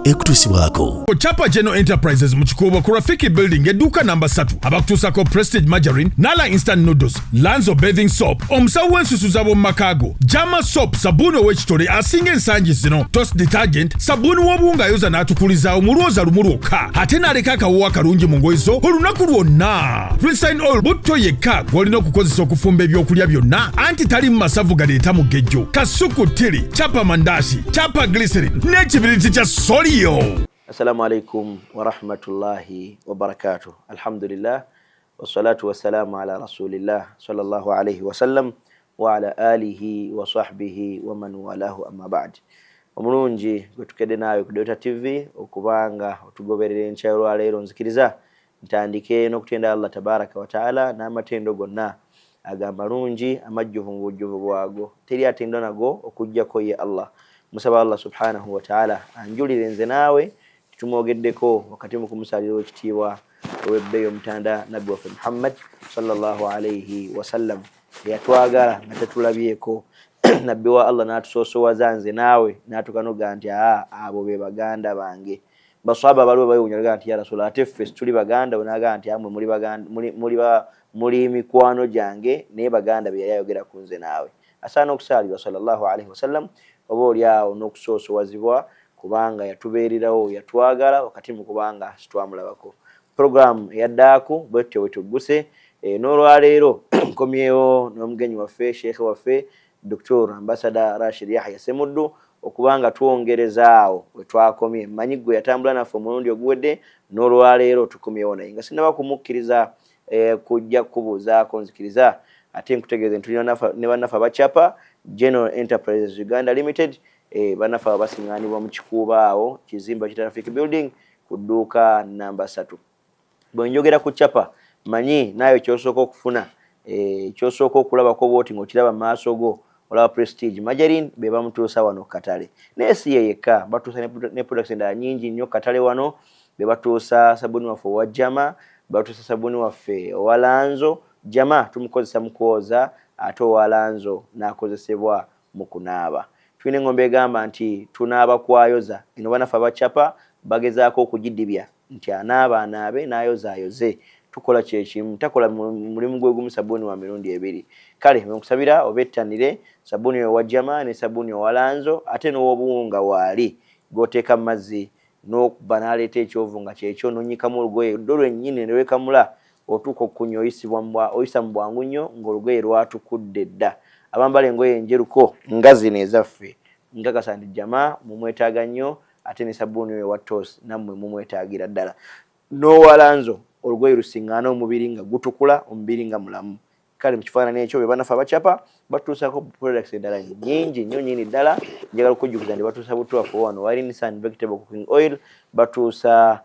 ekutusibwako. Chapa General Enterprises mu Kikuubo ku Rafiki Building edduuka namba 3 abakutuusako Prestige Margarine, Nala Instant Noodles, Lanzo Bathing Soap, omusawo w'ensusuza b'omu makaago, Jama Soap, sabbuuni ow'ekitole asinga ensangi zino, Toast Detergent, sabbuuni w'obuwunga ayoza n'atukulizaawo mu lwoza lumu lwokka, ate n'aleka akawuwa akalungi mu ngoye zo olunaku lwonna. Rinse Oil butto yekka gw'olina okukozesa okufumba ebyokulya byonna, anti tali mu masavu galeeta mugejjo, kasuku tiri, Chapa Mandashi, Chapa Glycerin n'ekibiriti kya Solio. Assalamu alaikum wa rahmatullahi wa barakatuh. Alhamdulillah wa salatu wa salamu ala rasulillah sallallahu alayhi wa sallam wa ala alihi wa sahbihi wa man walahu amma ba'd. Omulungi gwe tukedde naawe ku Dota TV okubanga otugoberera enkya olwaleero nzikiriza ntandike n'okutenda Allah tabaraka wa taala n'amatendo gonna agambalungi amajjuvu mu bujjuvu bwago teri atendo nago okujjako ye Allah. Musaba Allah subhanahu wa ta'ala anjulire nze naawe tumwogeddeko wakati mu kumusalira ekitiibwa ow'ebbeeyi omutanda nabbi waffe Muhammad sallallahu alayhi wa sallam yatwagala nga tetulabyeko nabbi wa Allah n'atusoosowaza nze naawe n'atukanoga nti abo be baganda bange. Baswahaba baliwo bayonyaga nti ya Rasulullah ate ffe tuli baganda, onaga nti amwe muli mikwano gyange naye baganda be yali ayogera ku nze naawe. Asaana okusaalirwa sallallahu alayhi wa sallam oba olyawo n'okusoosowazibwa kubanga yatubeererawo yatwagala wakati mu kubanga situamulabako. Program yaddaako bwetyo wetugguse n'olwaleero nkomyewo n'omugenyi waffe sheekhe waffe Dr. Ambassador Rashid Yahya Ssemuddu okubanga twongerezaawo we twakomye. Mmanyi gwe yatambula naffe omulundi oguwedde n'olwaleero tukomyewo naye nga sinaba kumukkiriza kujja kubuuzaako nzikiriza ate nkutegeeze ntulina ne bannaffe abachapa General Enterprises Uganda Limited bannaffe abasiŋŋaanibwa mu Kikuubo awo kizimba ki Traffic Building ku dduuka namba 3. Bwe njogera ku chapa manyi nayo kyosooka okufuna kyosooka okulabako bwoti ng'okiraba mu maaso go olaba Prestige Margarine be bamutuusa wano Katale. Naye si ye yekka, batuusa ne products endala nnyingi nnyo Katale wano. Be batuusa sabbuuni waffe owa Jama, batuusa sabbuuni waffe owa Lanzo. Jama tumukozesa mu kwoza ate owa Lanzo n'akozesebwa mu kunaaba. Tulina engombe egamba nti tunaaba kwayoza. Eno bannaffe abachapa bagezaako okugidibya nti anaaba anaabe n'ayoza ayoze. Tukola kyekimu, takola mulimu gwe gumu sabbuuni wa mirundi 2. Kale nkusabira obettanire sabbuuni owa Jama ne sabbuuni owa Lanzo ate n'owobuwunga waali goteeka mu mazzi n'okuba n'aleeta ekyovu nga kyekyo n'onnyikamu olugoye ddolwe nnyini ne wekamula otuuka okukunya oyisa mu bwangu nnyo ng'olugoye lwatukudde dda. Abambala engoye enjeruko nga zino ezaffe nkakasa nti Jama mumwetaaga nnyo ate ne sabbuuni oyo wa Toss nammwe mumwetaagira ddala. N'owa Lanzo olugoye lusiŋŋaana omubiri nga gutukula omubiri nga mulamu. Kale mu kifaananyi ekyo be bannaffe abachapa batuusako products endala nnyingi nnyo nnyini ddala. Njagala okujjukiza nti batuusa butwafu wano wali Nissan Vegetable Cooking Oil, batuusa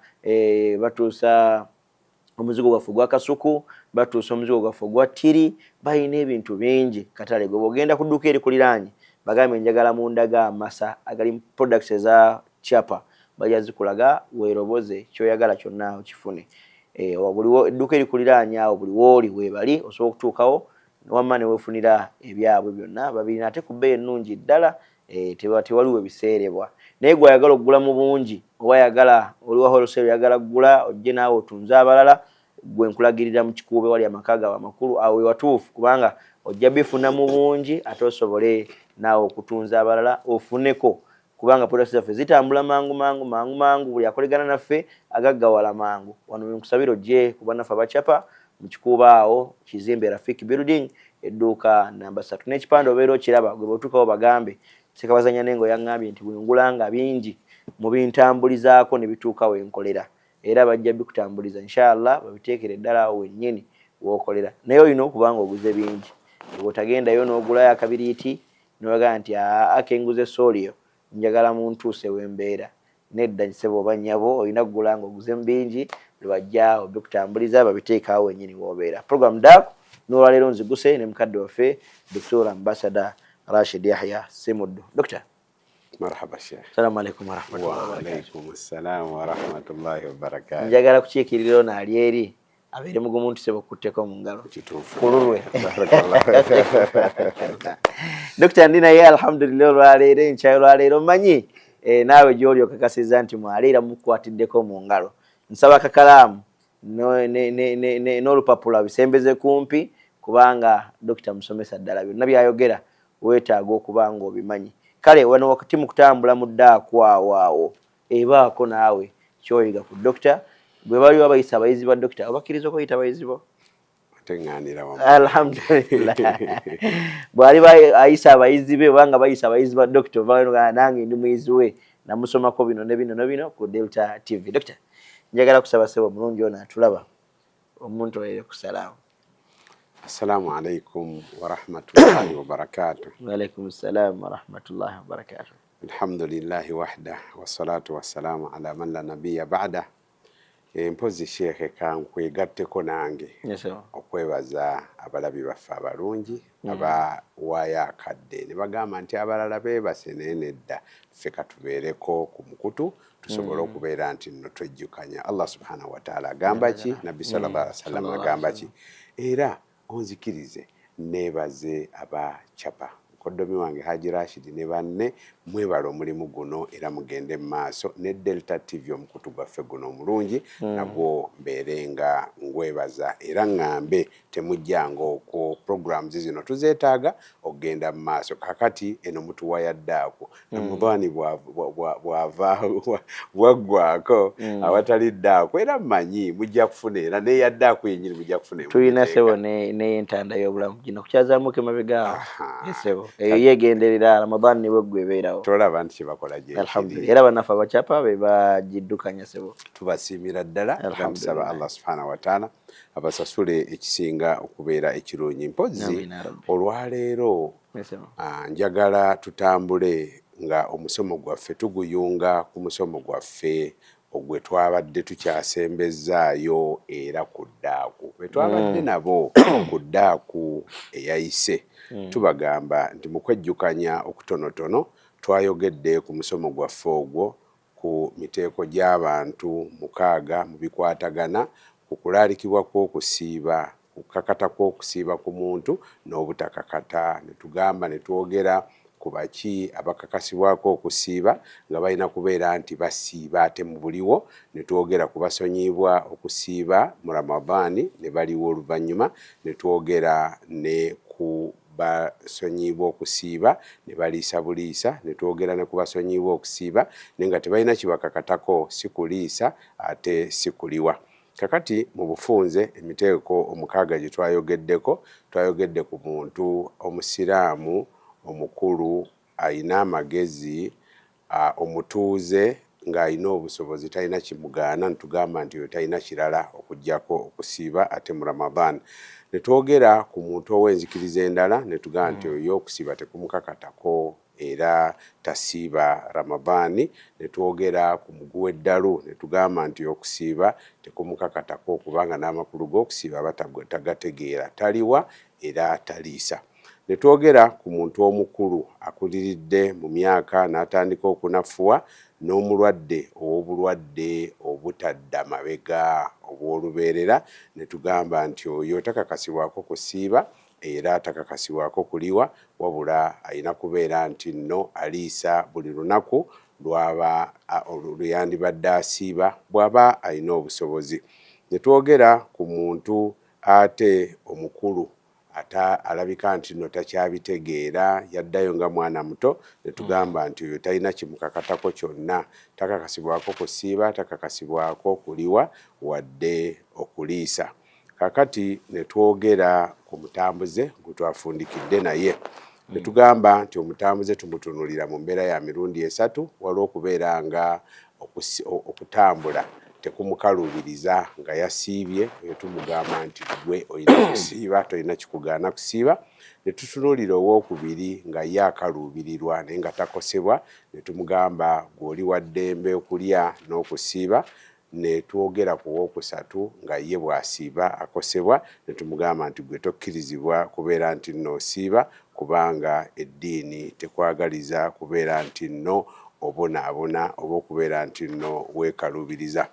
omuzigo gwaffe gwa kasuku, batuusa omuzigo gwaffe gwa tiri, balina ebintu bingi Katale. Gwe bw'ogenda ku dduuka erikuliraanye bagambe njagala mundaga amasa agali products eza chapa bajja zikulaga weeroboze kyoyagala kyonna okifune. Buliwo edduuka erikuliraanye awo buli wooli weebali osobola okutuukawo wamma ne weefunira ebyabwe byonna babirina ate ku bbeeyi ennungi ddala tewaliwo ebiseerebwa. Naye gwe ayagala okugula mu bungi oba ayagala oli wa wholesale oyagala kugula ojje naawe otunze abalala gwe nkulagirira mu Kikuubo wali amaka gaabwe amakulu awo watuufu kubanga ojja bifuna mu bungi ate osobole naawe okutunza abalala ofuneko kubanga products zaffe zitambula mangu buli akolegana naffe agaggawala mangu. Wano nkusabira ojje ku bannaffe abachapa mu Kikuubo awo kizimbe Rafiki Building edduuka namba 3. N'ekipande obeera okiraba gwe bw'otuukawo bagambe Ssekabazanya Nengo yaŋŋambye nti buli ngulanga bingi mu bintambulizaako ne bituuka wenkolera era bajja bikutambuliza inshallah babiteekere ddala awo wennyini w'okolera. Naye olina okuba nga oguze bingi. Bw'otagendayo n'ogulayo akabiriiti n'obaga nti akenguze Solio njagala muntuuse w'embeera. Nedda nsebo oba nnyabo olina kugula nga oguze mu bingi lwajja obikutambuliza babiteeka awo wennyini w'obeera. Program daaku n'olwaleero nziguse ne mukadde waffe Dr. Ambassador Rashid Yahya Ssemuddu. Doctor. Marhaba Sheikh. Assalamu alaikum warahmatullahi wabarakatuh. Wa alaikum assalam warahmatullahi wabarakatuh. Njagala kukiikirira ono ali eri abeere mugumu nti sebo kutteko mu ngalo. Kituufu. Kululwe. Doctor ndi naye alhamdulillah olwaleero enkya olwaleero mmanyi naawe gy'oli okakasiza nti mwaliira mukwatiddeko mu ngalo. Nsaba kakalaamu n'olupapula bisembeze kumpi kubanga Dr. Musomesa ddala byonna byayogera weetaaga okuba nga obimanyi. Kale wano wakati mu kutambula mu ddaaku awo ebaako naawe kyoyiga ku Dokita. Bwe baliwo abayisa abayizi ba Dokita obakkiriza okuyita abayizi bo? Alhamdulillah. Bwali ayisa abayizi be obanga bayisa abayizi ba Dokita ovaga nange ndi muyizi we namusomako bino ne bino ku Delta TV. Dokita, njagala kusaba sebo mulungi ono atulaba omuntu oyere ku salaamu. Assalamu alaikum wa rahmatullahi wa barakatuh. Wa alaikum assalam wa rahmatullahi wa barakatuh. Alhamdulillahi wahda wa salatu wa salamu ala man la nabiyya ba'da. Mpozi Sheikh kankwegatteko nange okwebaza abalabi baffe abalungi abawaya akadde ne bagamba nti abalala beebase nedda ffe katubeereko ku mukutu tusobole okubeera nti nno twejjukanya Allah subhanahu wa ta'ala agamba ki, Nabbi sallallahu alaihi wasallam agamba ki, era onzikirize neebaze abacapa koddomi wange Haji Rashid ne banne mwebala omulimu guno era mugende maaso ne Delta TV omukutu gwaffe guno omulungi nagwo mbeerenga ngwebaza era ngambe temujjanga okwo programs zino tuzeetaaga okgenda mu maaso. Kakati eno mutuwaya ddaako Ramadhani bwaggwako awatali ddaako era mmanyi mujja kufuna era neyaddaako yennyini mujja kufuna. Tulina sebo n'entanda y'obulamu gino kukyazaamuke mabega sebo eyo yegenderera Ramadhani ne bweggwebeerawo tolaba nti kyebakola gye. Alhamdulillah. Era bannaffe abacapa be bagiddukanya sebo. Tubasiimira ddala tumusaba Allah subhanahu wa ta'ala abasasule ekisinga okubeera ekirungi. Mpozi olwaleero njagala tutambule nga omusomo gwaffe tuguyunga ku musomo gwaffe ogwe twabadde tukyasembezaayo era ku ddaaku bwe twabadde nabo ku ddaaku eyayise. Tubagamba nti mu kwejjukanya okutonotono twayogedde ku musomo gwaffe ogwo ku miteeko gy'abantu 6 mu bikwatagana ku kulaalikibwa kw'okusiiba, kukakata kw'okusiiba ku muntu n'obutakakata. Ne tugamba ne twogera ku baki abakakasibwako okusiiba nga balina kubeera nti basiiba ate mu buliwo. Ne twogera ku basonyibwa okusiiba mu Ramadhani ne baliwo oluvannyuma. Ne twogera ne ku basonyibwa okusiiba ne baliisa buliisa. Ne twogera ne ku basonyibwa okusiiba naye nga tebalina kibakakatako si kuliisa ate si kuliwa. Kakati mu bufunze emiteeko 6 gye twayogeddeko, twayogedde ku muntu omusiraamu omukulu ayina amagezi omutuuze ng'ayina obusobozi talina kimugaana ntugamba nti oyo talina kirala okuggyako okusiiba ate mu Ramadhan. Ne twogera ku muntu ow'enzikiriza endala ne tugamba nti oyo okusiiba tekumukakatako era tasiiba Ramadhani. Ne twogera ku muguwa eddalu ne tugamba nti okusiiba tekumukakatako kubanga n'amakulu g'okusiiba aba tagategeera, taliwa era taliisa. Ne twogera ku muntu omukulu akuliridde mu myaka n'atandika okunafuwa n'omulwadde ow'obulwadde obutadda mabega obw'olubeerera. Ne tugamba nti oyo takakasibwako kusiiba era takakasibwako kuliwa wabula ayina kubeera nti nno aliisa buli lunaku lwaba luyandibadde asiiba bw'aba ayina obusobozi. Ne twogera ku muntu ate omukulu alabika nti no takyabitegeera yaddayo nga mwana muto. Ne tugamba nti oyo talina kimukakatako kyonna, takakasibwako kusiiba, takakasibwako kuliwa wadde okuliisa. Kakati ne twogera ku mutambuze gwe twafundikidde naye. Ne tugamba nti omutambuze tumutunulira mu mbeera ya mirundi 3. Waliwo okubeera nga okutambula tekumukaluubiriza nga yasiibye, oyo tumugamba nti gwe olina kusiiba, tolina kikugaana kusiiba. Ne tutunuulira owookubiri nga ye akaluubirirwa naye nga takosebwa, ne tumugamba gw'oli wa ddembe okulya n'okusiiba. Ne twogera ku wookusatu nga ye bw'asiiba akosebwa, ne tumugamba nti gwe tokkirizibwa kubeera nti nno osiiba kubanga eddiini tekwagaliza kubeera nti nno obonaabona oba okubeera nti nno weekaluubiriza.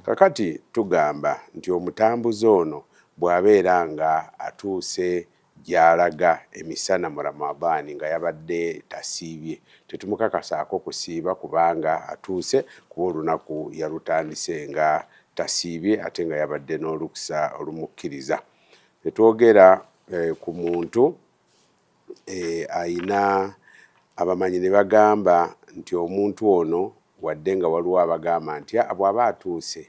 Kakati tugamba nti omutambuze ono bw'abeera nga atuuse gy'alaga emisana mu Ramadani nga yabadde tasiibye. Tetumukakasaako kusiiba kubanga atuuse kuba olunaku yalutandise nga tasiibye ate nga yabadde n'olukusa olumukkiriza. Tetwogera ku muntu ayina abamanyi ne bagamba nti omuntu ono wadde nga waliwo abagamba nti bw'aba atuuse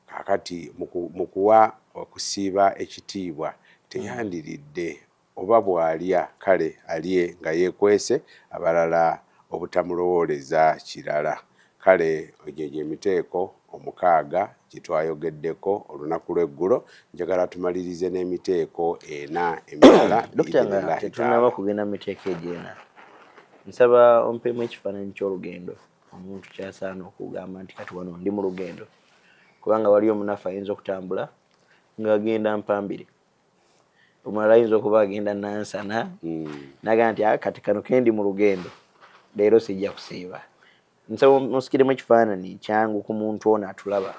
kakati mu kuwa okusiiba ekitiibwa teyandiridde oba bw'alya kale alye nga yeekwese abalala obutamulowooleza kirala. Kale egyo gy'emiteeko 6 gye twayogeddeko olunaku lw'eggulo. Njagala tumalirize n'emiteeko 4 emirala. Dokita, nga tetunaba kugenda mu miteeko egyo 4, nsaba ompeemu ekifaananyi ky'olugendo omuntu kyasaana okugamba nti kati wano ndi mu lugendo, kubanga waliyo omunafu ayinza okutambula ng'agenda Mpambire, omulala ayinza okuba agenda Nansana n'agamba nti kati kano kendi mu lugendo leero sijja kusiiba. Nsaba musikiremu ekifaananyi kyangu ku muntu ono atulaba.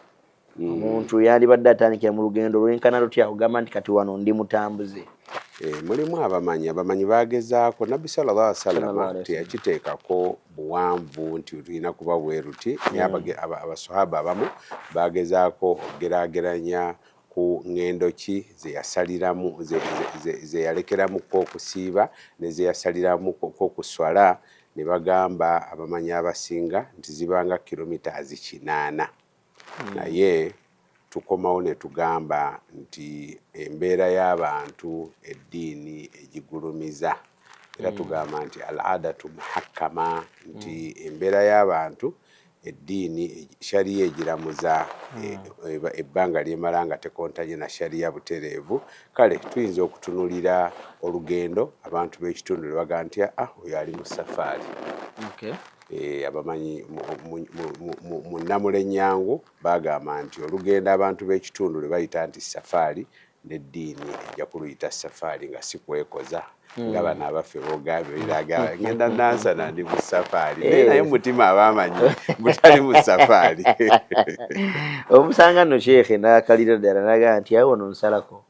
Omuntu yandibadde atandikira mu lugendo lwenkana lutya okugamba nti kati wano ndi mutambuze. Mulimu abamanyi bagezaako. Nabbi sallallahu alaihi wasallam teyakiteekako buwanvu nti tulina kuba bwe ruti, naye abasahaba abamu bagezaako okugeraageranya ku ngendo ki ze yasaliramu ze yalekeramukko okusiiba ne ze yasaliramuko okuswala. Ne bagamba abamanyi abasinga nti zibanga kilometers 8. Naye tukomawo ne tugamba nti embeera y'abantu eddiini egigulumiza, era tugamba nti al-adatu muhakkama, nti embeera y'abantu eddiini shariya egiramuza ebbanga lyemala nga tekontanye na shariya butereevu. Kale tuyinza okutunulira olugendo abantu b'ekitundu ne bagamba nti oyo ali mu safaari. Abamanyi mu Namulenyangu bagamba nti olugendo abantu b'ekitundu lwe bayita nti safaari, n'eddiini ejja kuluyita safaari nga si kwekoza nga bano abaffe bogambe biraga ngenda Nansana ndi mu safaari, naye mutima abamanyi butali mu safaari. Omusanga nno Sheikh n'akalira ddala n'agamba nti awo ono nsalako,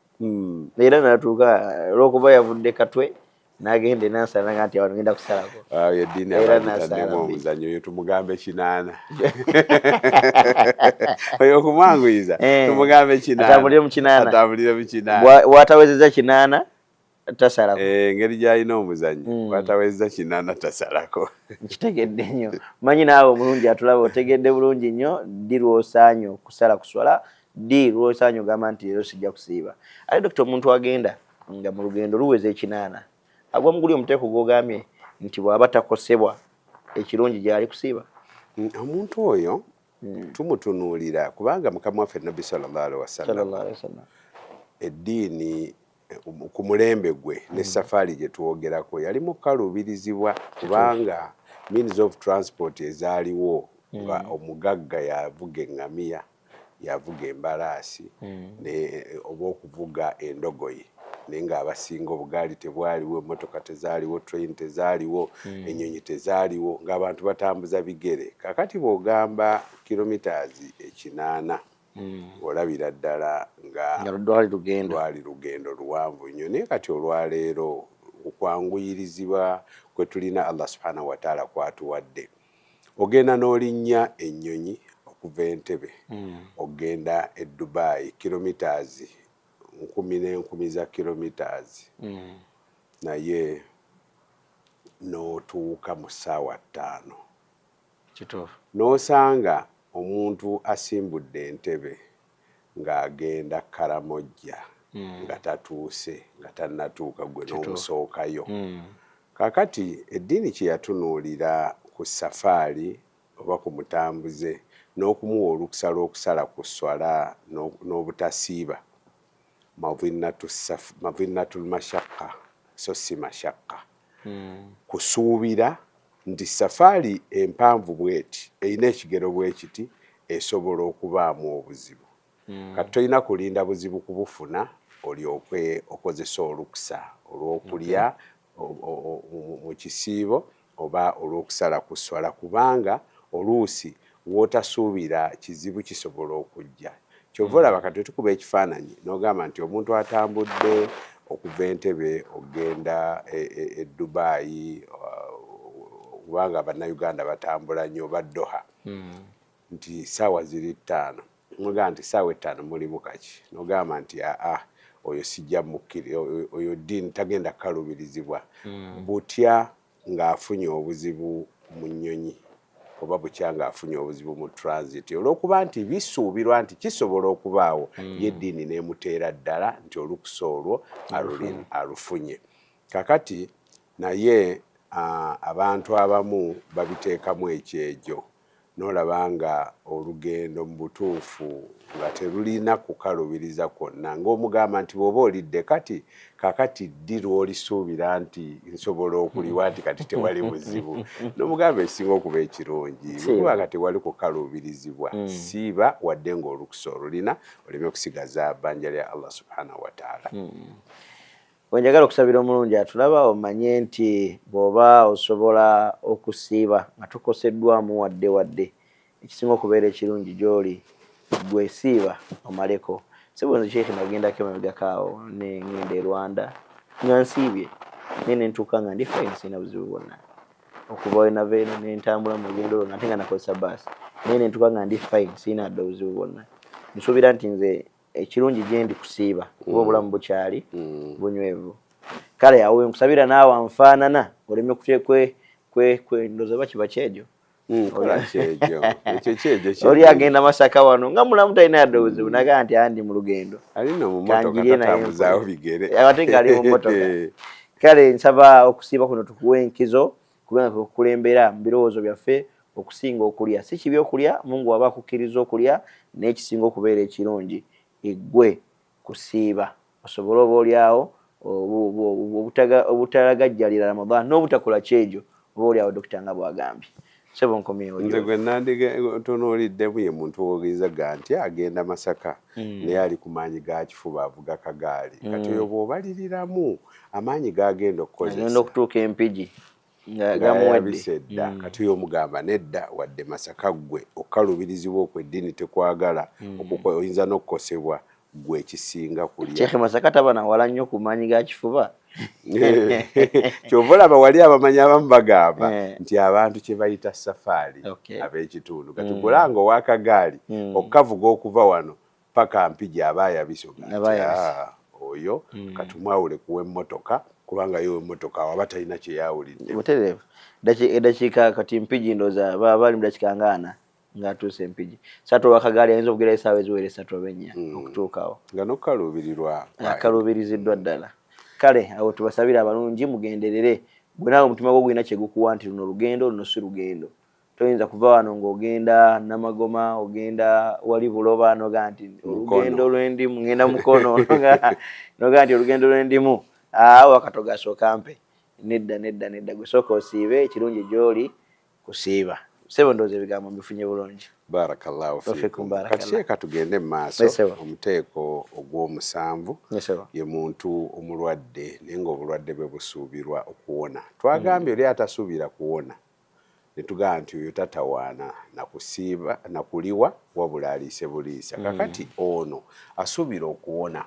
era n'atuuka olw'okuba yavudde Katwe n'agenda Nansana n'agamba nti awo ngenda kusalako. Eddiini abagitanemu omuzannyo oyo tumugambe 8. Oyo okumwanguyiza tumugambe 8. Atambulire mu 8. Bw'atawezezza 8 tasalako. Engeri gy'alina omuzannyo bw'atawezezza 8 tasalako. Nkitegedde nnyo. Manyi naawe omulungi atulaba otegedde bulungi nnyo ddi lw'osaanye okusala kuswala, ddi lw'osaanye ogamba nti leero sijja kusiiba. Ate Dokita, omuntu agenda nga mu lugendo luweza 8 agwa muguli omuteeko gw'ogambye nti bw'aba takosebwa ekirungi gy'ali kusiiba. Omuntu oyo tumutunuulira kubanga Mukama waffe Nabbi sallallahu alaihi wasallam eddiini ku mulembe gwe ne safaari gye twogerako yali mukaluubirizibwa kubanga means of transport ezaaliwo nga omugagga yavuga eŋŋamiya, yavuga embalaasi oba okuvuga endogoyi, naye ng'abasinga obugaali tebwaliwo, emmotoka tezaaliwo, train tezaaliwo, ennyonyi tezaaliwo, ng'abantu batambuza bigere. Kakati bw'ogamba kilometers 8 olabira ddala nga lwali lugendo luwanvu nnyo. Naye kati olwaleero okwanguyirizibwa kwe tulina Allah subhanahu wa ta'ala kwatuwadde, ogenda n'olinnya ennyonyi okuva Entebbe ogenda e Dubai kilometers 10,000 za kilometers, naye n'otuuka mu ssaawa 5. N'osanga omuntu asimbudde Entebbe ng'agenda Karamojja nga tatuuse, nga tannatuuka gwe n'omusookayo. Kakati eddiini kye yatunuulira ku safaari oba ku mutambuze n'okumuwa olukusa lw'okusala ku swala n'obutasiiba, mavinnatul mashaqqa so si mashaqqa, kusuubira nti safaari empanvu bweti erina ekigero bwe kiti esobola okubaamu obuzibu. Kati tolina kulinda buzibu kubufuna olyoke okozesa olukusa olw'okulya mu kisiibo oba olw'okusala ku swala, kubanga oluusi w'otasuubira kizibu kisobola okujja. Kyova olaba kati tukuba ekifaananyi n'ogamba nti omuntu atambudde okuva Entebbe ogenda e Dubai kubanga bannayuganda batambula nnyo baddoha nti saawa ziri 5 mugamba nti saawa 5 mulimu kaki nogamba nti oyo sijja mukkiri oyo ddiini tagenda kalubirizibwa butya ng'afunye obuzibu mu nnyonyi oba bukya ng'afunye obuzibu mu transit olw'okuba nti bisuubirwa nti kisobola okubaawo y'eddiini n'emuteera ddala nti olukusa olwo alufunye kakati naye abantu abamu babiteekamu ekyejo n'olaba nga olugendo mu butuufu nga terulina kukalubiriza kwonna ng'omugamba nti bw'oba olidde kakati ddi lw'olisuubira nti nsobola okuliwa nti kati tewali buzibu n'omugamba ekisinga okuba ekirungi kubanga tewali kukalubirizibwa siiba wadde ng'olukusa olulina oleme okusigaza bbanja lya Allah subhanahu wa ta'ala. Wenjagala okusabira omulungi atulaba omanye nti bw'oba osobola okusiiba nga tukoseddwamu wadde ekisinga okubeera ekirungi gy'oli gwe siiba omaleko. Sibunzi Sheikh nagendako emabegakaawo ngenda e Rwanda nga nsiibye naye ne ntuuka nga ndi fine sirina buzibu bwonna okuva we nava eno ne ntambula mu lugendo lwonna ate nga nakozesa baasi naye ne ntuuka nga ndi fine sirina adde obuzibu bwonna. Nsuubira nti nze ekirungi gye ndi kusiiba kuba obulamu bukyali bunywevu. Kale awo nkusabira naawe anfaanana oleme ndoza bakiba kyejo oli agenda Masaka wano nga mulamu talina yadde obuzibu nagaa nti andi mu lugendo kanjirye naye ate ngaali mu mmotoka. Kale nsaba okusiiba kuno tukuwe enkizo kubanga kukulembera mu birowoozo byaffe okusinga okulya si kibi okulya Mungu waba akukkiriza okulya naye kisinga okubeera ekirungi eggwe kusiiba osobola oba olyawo obutalagajjalira Ramadan n'obutakola kyejo oba olyawo dokita nga bw'agambye. Nze gwe ntunuuliddemu ye muntu owoogezagga nti agenda Masaka naye ali ku maanyi ga kifuba avuga kagaali kati oyo bw'obaliriramu amaanyi g'agenda okukozesa okutuuka Empigi yabise dda kati oyo omugamba nedda wadde Masaka gwe okukalubirizibwa okw'eddiini tekwagala oyinza n'okukosebwa gwe ekisinga kulya. Sheikh Masaka taba na wala nnyo ku maanyi ga kifuba kyova olaba wali abamanyi abamu bagamba nti abantu kye bayita safaari ab'ekitundu kati bulanga ow'akagaali okukavuga okuva wano paka Mpigi aba ayabisogga oyo katumwawule kuwa emmotoka kubanga yo emmotoka waba talina kye yawulidde. Butereevu eddakiika kati Mpigi ndooza baba bali mu dakiika nga 4 ng'atuuse Mpigi sato ow'akagaali ayinza okugerayo essaawa eziwera 3 oba 4 okutuukawo nga n'okukaluubirirwa akalubiriziddwa ddala. Kale awo tubasabira abalungi mugenderere gwe naawe omutima gwo gulina kye gukuwa nti luno lugendo luno si lugendo. Toyinza kuva wano ng'ogenda Namagoma ogenda wali Buloba noga nti olugendo lw'endimu ngenda Mukono noga nti olugendo lw'endimu awo akatogaso kampe nedda gwe sooka osiibe ekirungi gy'oli kusiiba. Sebo ndooza ebigambo mbifunye bulungi. Barakallahu fiikum. Kati tugende mu maaso omuteeko ogw'omusanvu ye muntu omulwadde naye ng'obulwadde bwe busuubirwa okuwona. Twagambye oli atasuubira kuwona ne tugamba nti oyo tatawaana nakusiiba nakuliwa wabula aliise buliisa. Kakati ono asuubira okuwona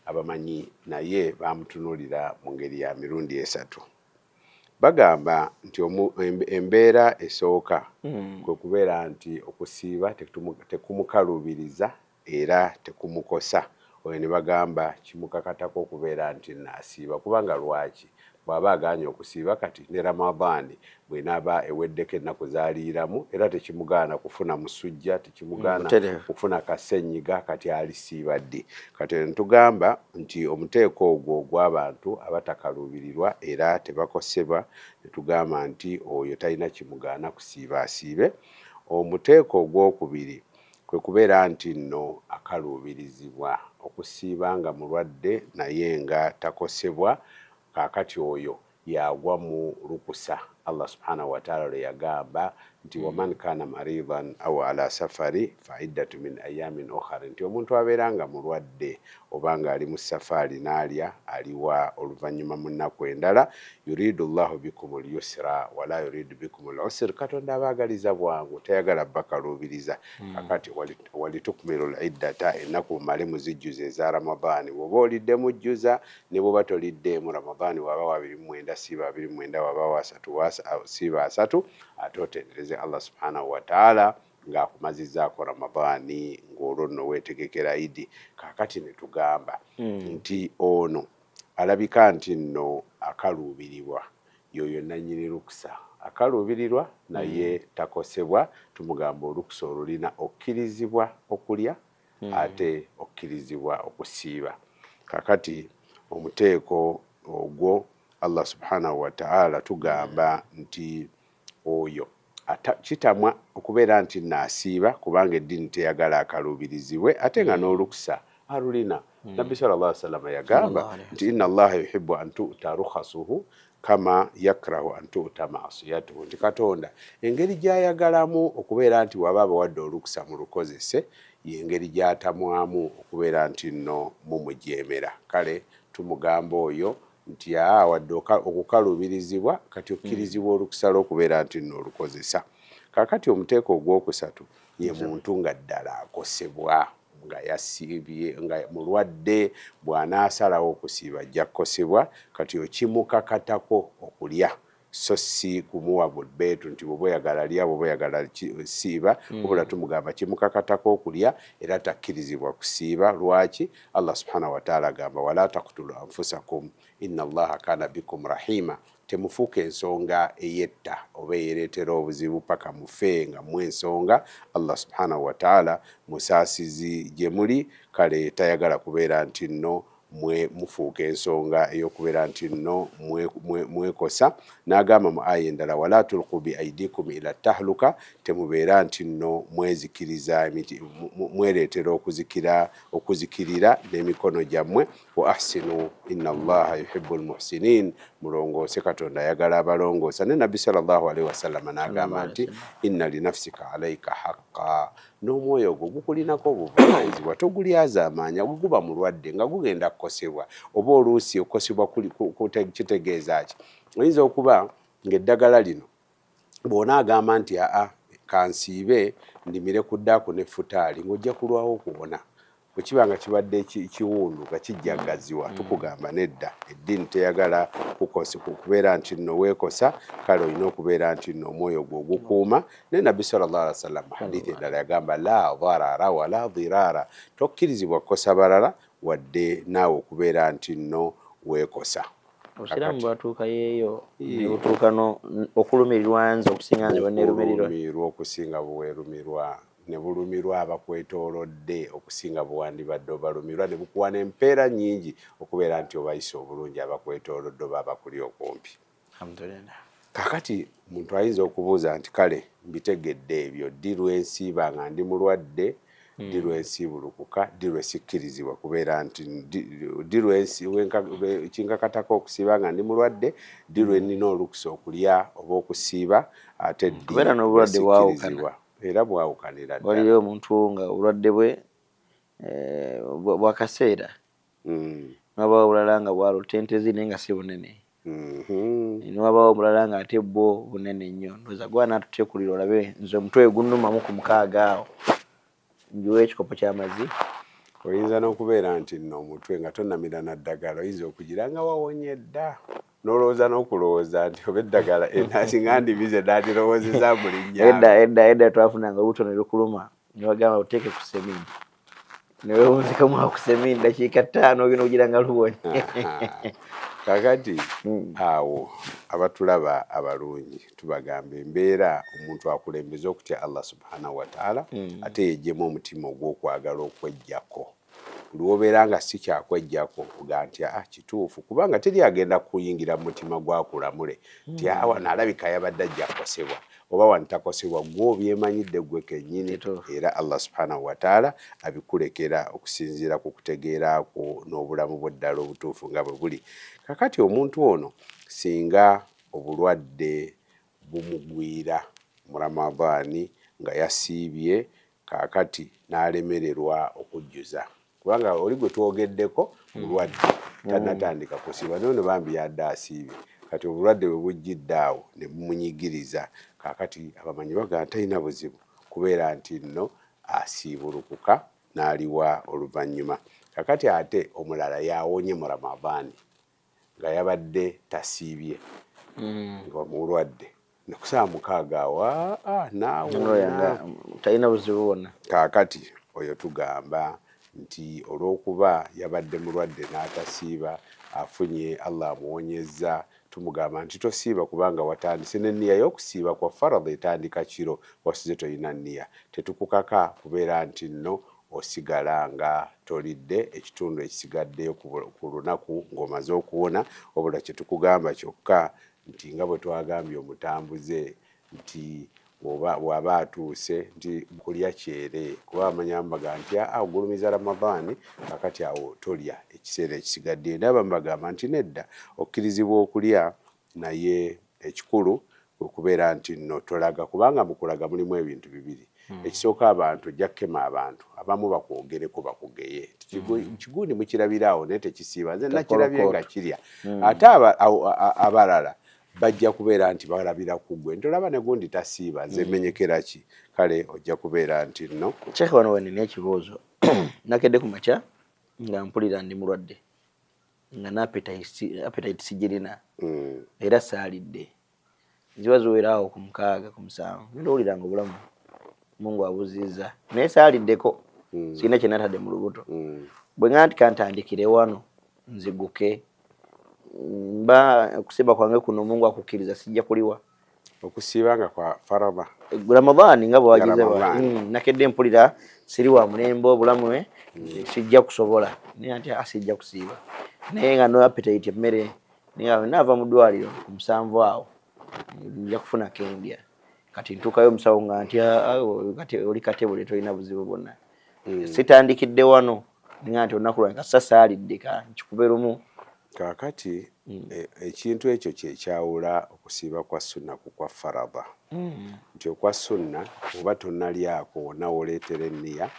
abamanyi naye bamutunuulira mu ngeri ya mirundi 3. Bagamba nti embeera esooka kwe kubeera nti okusiiba tekumukalubiriza era tekumukosa. Oyo ne bagamba kimukakatako okubeera nti naasiiba kubanga lwaki bw'aba aganye okusiiba kati ne Ramadani bw'enaaba eweddeko ennaku zaaliiramu era tekimugaana kufuna musujja tekimugaana kufuna kasenyiga kati alisiiba ddi. Kati ntugamba nti omuteeko ogwo ogw'abantu abatakaluubirirwa era tebakosebwa ne tugamba nti oyo talina kimugaana kusiiba asiibe. Omuteeko ogwokubiri kwe kubeera nti nno akaluubirizibwa okusiiba nga mulwadde naye nga takosebwa kakati oyo yagwa mu lukusa Allah subhanahu wa ta'ala lwe yagamba nti waman kana maridan aw ala safari fa iddatu min ayamin ukhra, nti omuntu abeeranga mulwadde obanga ali mu safari n'alya aliwa oluvannyuma mu nnaku endala. Yuridu llahu bikum lyusra wala yuridu bikum lusr, Katonda abaagaliza bwangu tayagala bakaluubiriza. Kakati walitukmilu liddata, ennaku mumale muzijjuza eza Ramadaani. Bw'oba olidde mujjuza, ne bw'oba toliddeemu Ramadaani waba wa 29 siiba 29 waba wa 3 siiba 3, ate otendereze Allah subhanahu wa ta'ala ng'akumazizzaako Ramadaani, ng'olwo nno weetegekera Idi. Kaakati ne tugamba nti ono alabika nti nno akaluubirirwa yoyo nannyini lukusa, akaluubirirwa naye takosebwa, tumugamba olukusa olulina okkirizibwa okulya ate okkirizibwa okusiiba. Kakati omuteeko ogwo Allah subhanahu wa ta'ala tugamba nti oyo kitamwa okubeera nti naasiiba kubanga eddiini teyagala akaluubirizibwe ate nga n'olukusa alulina. Nabbi sallallahu alaihi wasallam yagamba nti inna allaha yuhibbu an tu'ta rukhasuhu kama yakrahu an tu'ta ma'siyatuhu, nti Katonda engeri gy'ayagalamu okubeera nti waba abawadde olukusa mu lukozese y'engeri gy'atamwamu okubeera nti nno mumujeemera. Kale tumugamba oyo nti wadde okukaluubirizibwa kati okkirizibwa olukusa lw'okubeera nti nno olukozesa. Kaakati omuteeko ogwokusatu ye muntu nga ddala akosebwa, nga yasiibye, nga mulwadde, bw'anaasalawo okusiiba ajja kukosebwa. Kati okimukakatako okulya so si kumuwa bulbeetu nti bw'oba oyagala lya bw'oba oyagala siiba, wabula tumugamba kimukakatako okulya era takkirizibwa kusiiba. Lwaki? Allah subhanahu wa ta'ala agamba wala taqtulu anfusakum inna allaha kana bikum rahima, temufuuka ensonga eyetta oba eyereetera obuzibu paka mufe nga mu ensonga. Allah subhanahu wa ta'ala musaasizi gye muli, kale tayagala kubeera nti nno mufuuka ensonga ey'okubeera nti nno mwekosa. N'agamba mu aya endala wala tulqu bi aidikum ila tahluka, temubeera nti nno mwezikiriza mwereetera okuzikirira n'emikono gyammwe. Wa ahsinu inna allaha yuhibbu almuhsinin, mulongoose, Katonda ayagala abalongoosa. Ne Nabbi sallallahu alaihi wasallam n'agamba nti inna linafsika alaika haqqa, n'omwoyo gwo gukulinako obuvunaanyizibwa, togulyazaamaanya. Guba mulwadde nga gugenda kukosebwa oba oluusi okukosebwa kitegeeza ki? Oyinza okuba ng'eddagala lino bw'onaagamba nti kansiibe ndimire ku ddaaku n'effutaali, ng'ojja kulwawo okuwona. Bwe kiba nga kibadde kiwundu nga kijjagaziwa, tukugamba nedda, eddiini teyagala kubeera nti nno weekosa. Kale olina okubeera nti nno omwoyo gwo gukuuma. Ne Nabbi sallallahu alaihi wasallam hadithi endala yagamba la dharara wala dhirara, tokkirizibwa kukosa balala wadde naawe okubeera nti nno weekosa. Obusiraamu bwatuukayo eyo ne butuuka okulumirirwa nze okusinga nze bweneerumirirwa, okusinga bwerumirwa, ne bulumirwa abakwetoolodde okusinga bwewandibadde obalumirwa, ne bukuwa n'empeera nnyingi okubeera nti obayise obulungi abakwetoolodde oba abakuli okumpi. Alhamdulillah. Kakati omuntu ayinza okubuuza nti kale mbitegedde ebyo, ddi lwensiiba nga ndi mulwadde, ddi lwensiibulukuka, ddi lwesikkirizibwa kubeera nti ddi kinkakatako okusiiba nga ndi mulwadde, ddi lwenina olukusa okulya oba okusiiba, ate ddi kubeera n'obulwadde bwawukana era bwawukanira ddala. Waliyo omuntu nga obulwadde bwe bwakaseera n'wabaawo obulala nga bwa lutentezi naye nga si bunene, n'wabaawo obulala nga ate bwo bunene nnyo. Ndowooza gwe anaatutekulira olabe nze omutwe gunnumamu ku mukaaga awo, njiwa ekikopo ky'amazzi. Oyinza n'okubeera nti nno omutwe nga tonnamira na ddagala, oyinza okugira nga wawonye dda, n'olowooza n'okulowooza nti oba eddagala nga ndibize nandirowoozeza buli nnyamba. Edda twafunanga olubuto ne lukuluma ne bagamba oteeke ku semini, ne weewunzikamu ku semini dakiika 5 ogenda okugira nga luwonye. Kakati awo abatulaba abalungi tubagamba embeera omuntu akulembeza okutya Allah subhanahu wa ta'ala, ate yejjemu omutima ogw'okwagala okweggyako. Lwobeera nga si kyakweggyako oga nti kituufu, kubanga teri agenda kuyingira mu mutima gwakulamule nti wano alabika yabadde ajja kukosebwa oba wanitakosebwa, gwe obyemanyidde gwe kennyini. Era Allah subhanahu wa ta'ala abikulekera okusinziira ku kutegeerako n'obulamu bw'eddala obutuufu nga bwe buli. Kakati omuntu ono singa obulwadde bumugwira mu Ramadani nga yasiibye kaakati n'alemererwa okujjuza kubanga oli gwe twogeddeko mulwadde tannatandika kusiiba naye bambi yadde asiibye kati obulwadde bwe bujjidde awo ne bumunyigiriza kaakati abamanyi bagaa talina buzibu kubeera nti nno asiibulukuka n'aliwa oluvannyuma kaakati ate omulala yawonye mu Ramadani nga yabadde tasiibye nga mulwadde nakusaa mukaaga awa naawona talina buzibu bwonna kaakati oyo tugamba nti olw'okuba yabadde mulwadde n'atasiiba afunye Allah amuwonyezza tumugamba nti tosiiba kubanga watandise n'enniya y'okusiiba kwa faradhi etandika kiro wasize toyina nniya tetukukaka kubeera nti nno osigala nga tolidde ekitundu ekisigaddeyo ku lunaku ng'omaze okuwona wabula kye tukugamba kyokka nti nga bwe twagambye omutambuze nti bw'aba atuuse nti kulya kyere kuba amanya mbaga nti ogulumiza Ramadani kakati awo tolya ekiseera ekisigaddeyo naye mbagamba nti nedda okkirizibwa okulya naye ekikulu okubeera nti nno tolaga kubanga mu kulaga mulimu ebintu bibiri ekisooka abantu ojja kukema abantu abamu bakwogereko bakugeye kigundi mukirabiraawo naye tekisiiba nze nakirabye nga kirya ate abalala bajja kubeera nti balabira ku ggwe ntolaba ne gundi tasiiba nze menyekera ki kale ojja kubeera nti nno Sheikh wano wenina ekibuuzo nakedde ku makya nga mpulira ndi mulwadde nga n'appetite sigirina era saalidde ziba ziweraawo ku 6 ku 7 ndowuliranga obulamu Mungu abuziza naye saaliddeko sirina kye natadde mu lubuto bwe nga nti kantandikire wano nziguke mba kusiba kwange kuno Mungu akukkiriza sijja kuliwa okusiiba nga kwa faradha Ramadhani nga bwagize nakedde mpulira siri wa mulembe obulamu sijja kusobola naye ati asijja kusiiba naye nga no appetite emmere naye naava mu ddwaliro ku 7 awo nja kufuna kendya kati ntuukayo omusawo nga nti kati oli katebule tolina buzibu bwonna sitandikidde wano nga nti olunaku lwange kasasaalidde ka nkikube lumu kaakati ekintu ekyo kyekyawula okusiiba kwa sunna ku kwa faradha nti okwa sunna oba tonnalyako wonna woleetera enniya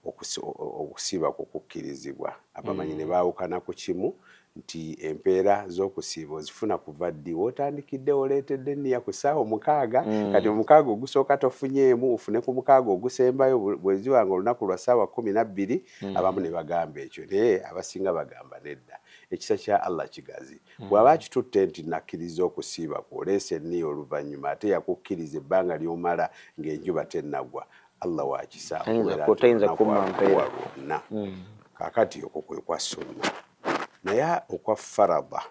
okusiiba kukukkirizibwa abamanyi ne baawukana ku kimu nti empeera z'okusiiba ozifuna kuva ddi wotandikidde oleetedde enniya ku ssaawa 6 kati 6 ogusooka tofunyeemu ufune ku 6 ogusembayo bwe ziba nga olunaku lwa ssaawa 12 abamu ne bagamba ekyo naye abasinga bagamba nedda ekisa kya Allah kigazi bw'aba akitutte nti nakkiriza okusiiba kwoleesa enniya oluvannyuma ate yakukkiriza ebbanga ly'omala ng'enjuba tennagwa Allah wakisa otayinza kumma mpeera kaakati okwo kwe kwa sunna naye okwa faradha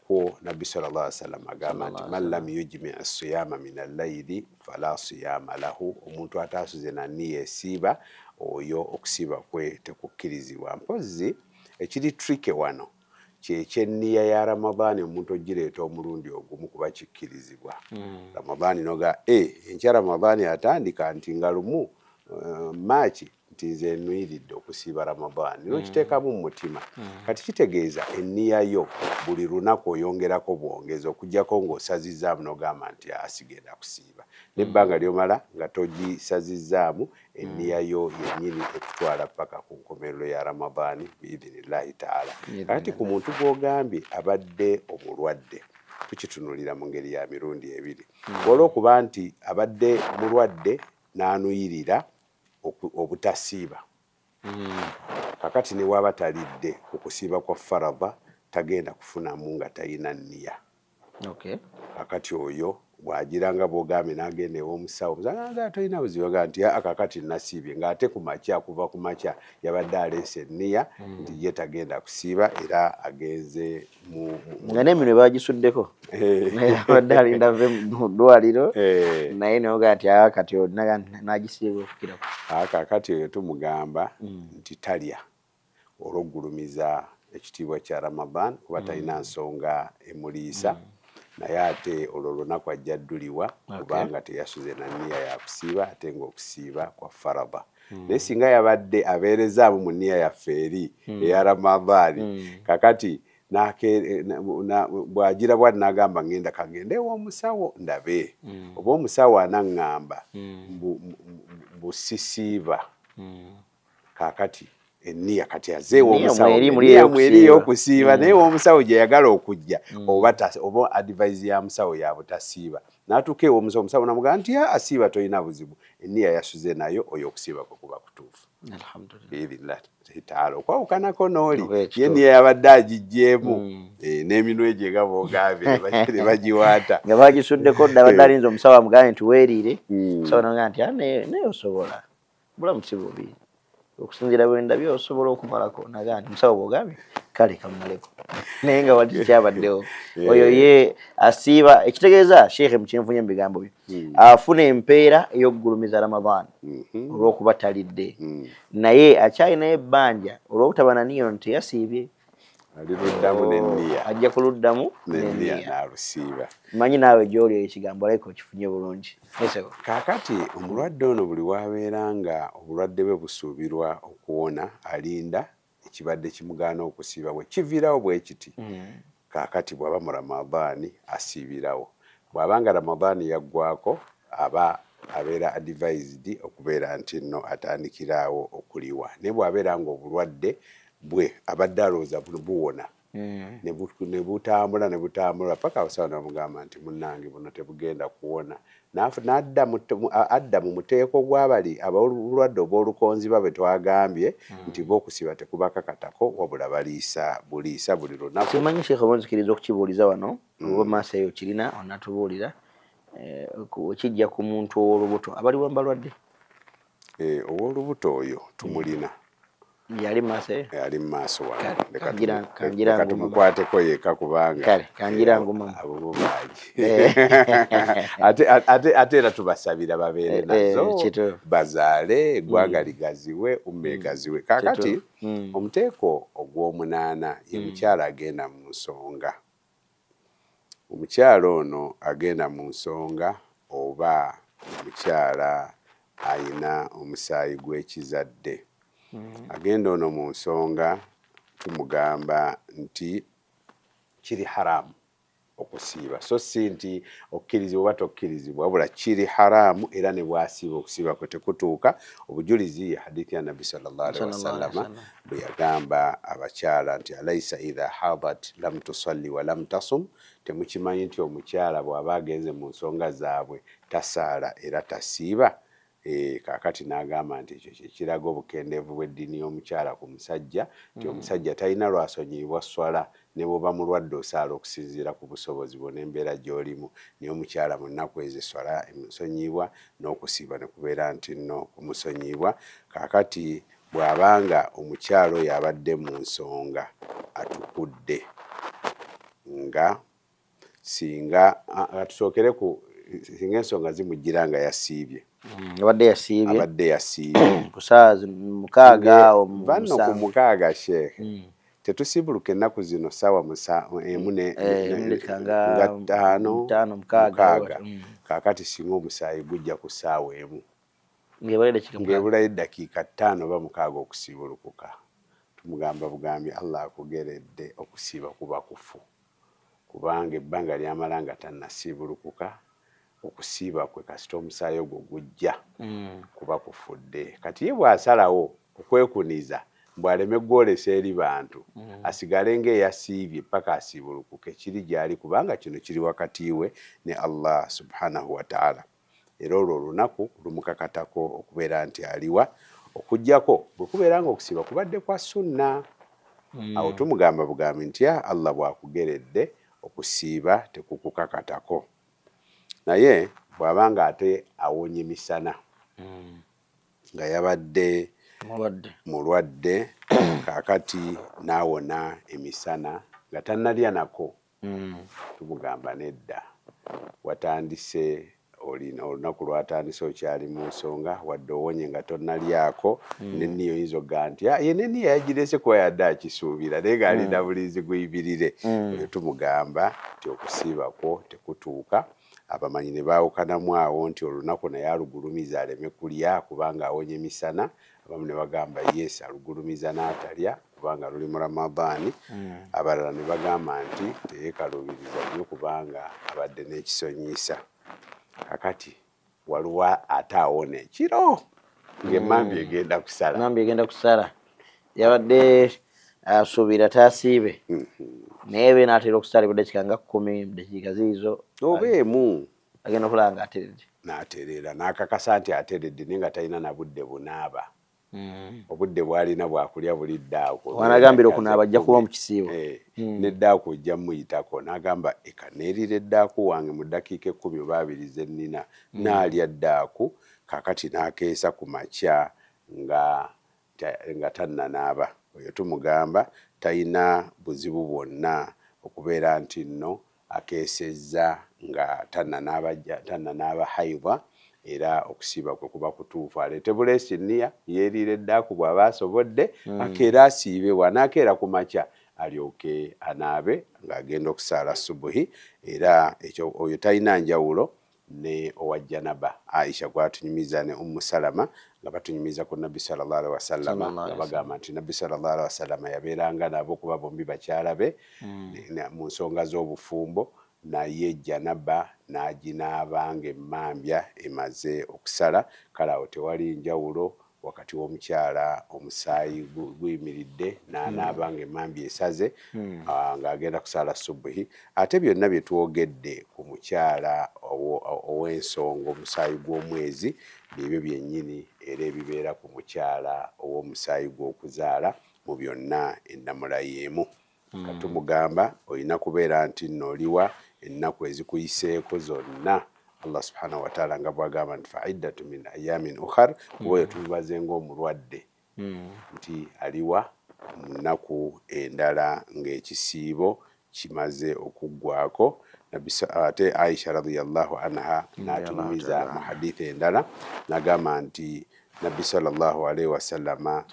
kwo nabbi sallallahu alaihi wasallam agamba nti man lam yujmi as-siyama min al-layli fala siyama lahu omuntu ataasuze na nniya esiiba oyo okusiiba kwe tekukkirizibwa mpozzi ekiri tricky wano kyekyenniya ya Ramadhani omuntu ogireeta omulundi ogumu kuba kikkirizibwa Ramadhani noga enkya Ramadhani atandika nti nga lumu Maachi nti nze nnuyiridde okusiiba Ramadhani n'okiteekamu mu mutima kati kitegeeza enniya yo buli lunaku oyongerako bwongezi okuggyako ng'osazizzaamu n'ogamba nti asigenda kusiiba n'ebbanga ly'omala nga togisazizzaamu enniya yo yennyini ekutwala paka ku nkomerero ya Ramadhani biidhinillahi taala kati ku muntu gw'ogambye abadde omulwadde tukitunulira mu ngeri ya mirundi ebiri olw'okuba nti abadde mulwadde n'anuyirira obutasiiba kakati ne waba talidde ku kusiiba kwa faradha tagenda kufunamu nga talina nniya kakati oyo bw'agiranga bw'ogambye n'agenda ew'omusawo nga tolina buzibu ga nti kakati nasiibye ng'ate ku makya kuva ku makya yabadde aleese enniya nti ye tagenda kusiiba era agenze nga n'eminwe baagisuddeko abadde alinda ave mu ddwaliro naye noga nti kati n'agisiibwa okukirako kakati oyo tumugamba nti talya olw'oggulumiza ekitiibwa kya Ramadhan kuba talina nsonga emuliisa naye ate olwo lunaku ajja ddulibwa kubanga teyasuze na nniya ya kusiiba ate ng'okusiiba kwa faradha naye singa yabadde abeerezaamu mu nniya yaffe eri eya Ramadhani kakati bw'agira bwati n'agamba ngenda kagende ew'omusawo ndabe oba omusawo anaŋŋamba busisiiba kaakati enniya kati azeewo omusawo eriyo okusiiba naye omusawo gye yagala okujja oba advice ya musawo ya butasiiba n'atuuka ew'omusawo omusawo namugamba nti asiiba tolina buzibu enniya yasuze nayo oyo okusiiba kwe kuba kutuufu itaala okwawukanako n'oli ye niye yabadde agijjeemu n'eminwe gye nga boogambye ne bagiwaata nga bagisuddeko dda abadde alinza omusawo amugambe nti weeriire omusawo namugamba nti naye osobola bulamu si bubi okusinziira bwe ndabye osobola okumalako nagaa nti musawo bw'ogambye kale kamumaleko naye nga wali kyabaddewo oyo ye asiiba ekitegeeza sheekhe mukinfunye mu bigambo bye afuna empeera ey'okugulumiza Ramadaan olw'okuba talidde naye akyalinayo ebbanja olw'obutaba na niyo nti yasiibye aliruddamu n'enniya ajja kuluddamu n'enniya n'alusiiba manyi naawe gy'oli ekigambo alayika okifunye bulungi kaakati omulwadde ono buli wabeera nga obulwadde bwe busuubirwa okuwona alinda ekibadde kimugaana okusiiba bwe kiviirawo bwe kiti kaakati bw'aba mu Ramadaani asiibirawo bw'aba nga Ramadaani yaggwako abeera advised okubeera nti nno atandikiraawo okuliwa naye bw'abeera nga obulwadde bwe abadde alowooza buwona ne butambula paka abasawo namugamba nti munnange buno tebugenda kuwona adda mu muteeko gw'abali ab'obulwadde obw'olukonzi babe twagambye nti b'okusiba tekubakakatako wabula buliisa buli lunaku simanyi sheekh oba nzikiriza okukibuuliza wano oba maaso eyo kirina onatubuulira ekijja ku muntu ow'olubuto abaliwo balwadde ow'olubuto oyo tumulina yali maaso eyo yali mu maaso wano kangira tumukwateko yeka kubanga kale kangira nguma abo baali ate era tubasabira babeere nazo bazaale eggwanga ligaziwe ummeegaziwe kaakati omuteeko ogw'omunaana ye mukyala agenda mu nsonga omukyala ono agenda mu nsonga oba omukyala ayina omusaayi gw'ekizadde agenda ono mu nsonga tumugamba nti kiri haramu okusiiba so si nti okkirizibwa oba tokkirizibwa wabula kiri haramu era ne bwasiiba okusiiba kwe tekutuuka obujulizi ye hadithi ya nabbi sallallahu alaihi wasallama bwe yagamba abakyala nti alaisa idha hadat lam tusalli wa lam tasum temukimanyi nti omukyala bw'aba agenze mu nsonga zaabwe tasaala era tasiiba kaakati n'agamba nti ekyo kyekiraga obukendeevu bw'eddiini y'omukyala ku musajja nti omusajja talina lwasonyiyibwa swala ne bw'oba mulwadde osaala okusinziira ku busobozi bwo n'embeera gy'olimu naye omukyala mu nnaku ezo swala emusonyiyibwa n'okusiiba ne kubeera nti nno kumusonyiyibwa kaakati bw'abanga omukyala oyo abadde mu nsonga atukudde nga singa tusookere ku singa ensonga zimujjira nga yasiibye abadde yasiibye ku ssaawa mukaaga banno ku mukaaga sheekhe tetusibuluka ennaku zino ssaawa emu nga ttaano mukaaga kaakati singa omusaayi gujja ku ssaawa emu ng'ebulayo eddakiika 5 oba 6 okusiibulukuka tumugamba bugambi Allah akugeredde okusiiba kuba kufu kubanga ebbanga lyamala nga tannasiibulukuka okusiiba kwe kasita omusaayi ogwo gujja kuba kufudde kati ye bw'asalawo okwekuniza mbw'aleme gwolesa eri bantu asigale ng'eyasiibye paka asiibulukuke kiri gy'ali kubanga kino kiri wakati we ne Allah subhanahu wa ta'ala era olwo olunaku lumukakatako okubeera nti aliwa okujjako bwe kubeera nga okusiiba kubadde kwa sunna awo tumugamba bugambi nti Allah bw'akugeredde okusiiba tekukukakatako naye bw'abanga ate awonye misana nga yabadde mulwadde kaakati n'awona emisana nga tannalya nako tumugamba nedda watandise olunaku lwatandise okyali mu nsonga wadde owonye nga tonnalyako nenniyo oyinza okugamba nti ye nenniyo yagirese kuba yadde akisuubira naye ng'alina bulinzi guyibirire oyo tumugamba nti okusiiba kwo tekutuuka abamanyi ne baawukanamu awo nti olunaku naye alugulumiza aleme kulya kubanga awonye misana abamu ne bagamba yes alugulumiza n'atalya kubanga luli mu Ramadani abalala ne bagamba nti teyekalubiriza nnyo kubanga abadde n'ekisonyisa. Kakati waliwo ate awona ekiro ng'emmambi egenda kusala. Emmambi egenda kusala yabadde asuubira taasiibe naye be n'atera okusala ebiddakiika nga 10 dakiika ziizo oba emu agenda okulaba nga ateredde n'atereera n'akakasa nti ateredde naye nga talina na budde bunaaba. Obudde bw'alina bwakulya buli ddaaku wanagambira okunaaba ajja kuba mu kisiibo n'eddaaku ojja muyitako n'agamba eka neerira eddaaku wange mu ddakiika 10 oba 2 ze nnina n'alya ddaaku. Kakati n'akeesa ku makya nga tannanaaba. Oyo tumugamba talina buzibu bwonna okubeera nti nno akeesezza nga tannanaaba haidha era okusiiba kwe kuba kutuufu. Aleete buleesi nniya yeeriira eddaaku bw'aba asobodde akeera asiibe bw'anaakeera ku makya alyoke anaabe ng'agenda okusaala subuhi. Era ekyo oyo talina njawulo ne owa janaba Aisha gwatunyumiza ne Ummu Salama nga batunyumiza ku Nabbi sallallahu alaihi wasallam nga bagamba nti Nabbi sallallahu alaihi wasallam yabeeranga nabo kuba bombi bakyala be mu nsonga z'obufumbo naye janaba n'aginaabanga emmambya emaze okusala. Kale awo tewali njawulo wakati w'omukyala omusaayi guyimiridde n'anaabanga emmambya esaze ng'agenda kusala subuhi. Ate byonna bye twogedde ku mukyala ow'ensonga omusaayi gw'omwezi byebyo byennyini era ebibeera ku mukyala ow'omusaayi gw'okuzaala mu byonna ennamula y'emu. Katumugamba olina kubeera nti nnooliwa ennaku ezikuyiseeko zonna. Allah subhanahu wa ta'ala nga bwagamba nti fa'iddatu min ayamin ukhar oyo tumubaze ng'omulwadde nti aliwa mu nnaku endala ng'ekisiibo kimaze okuggwako. Ate Aisha radhiyallahu anha n'atumiza mu hadithi endala n'agamba nti Nabbi sallallahu alaihi wasallama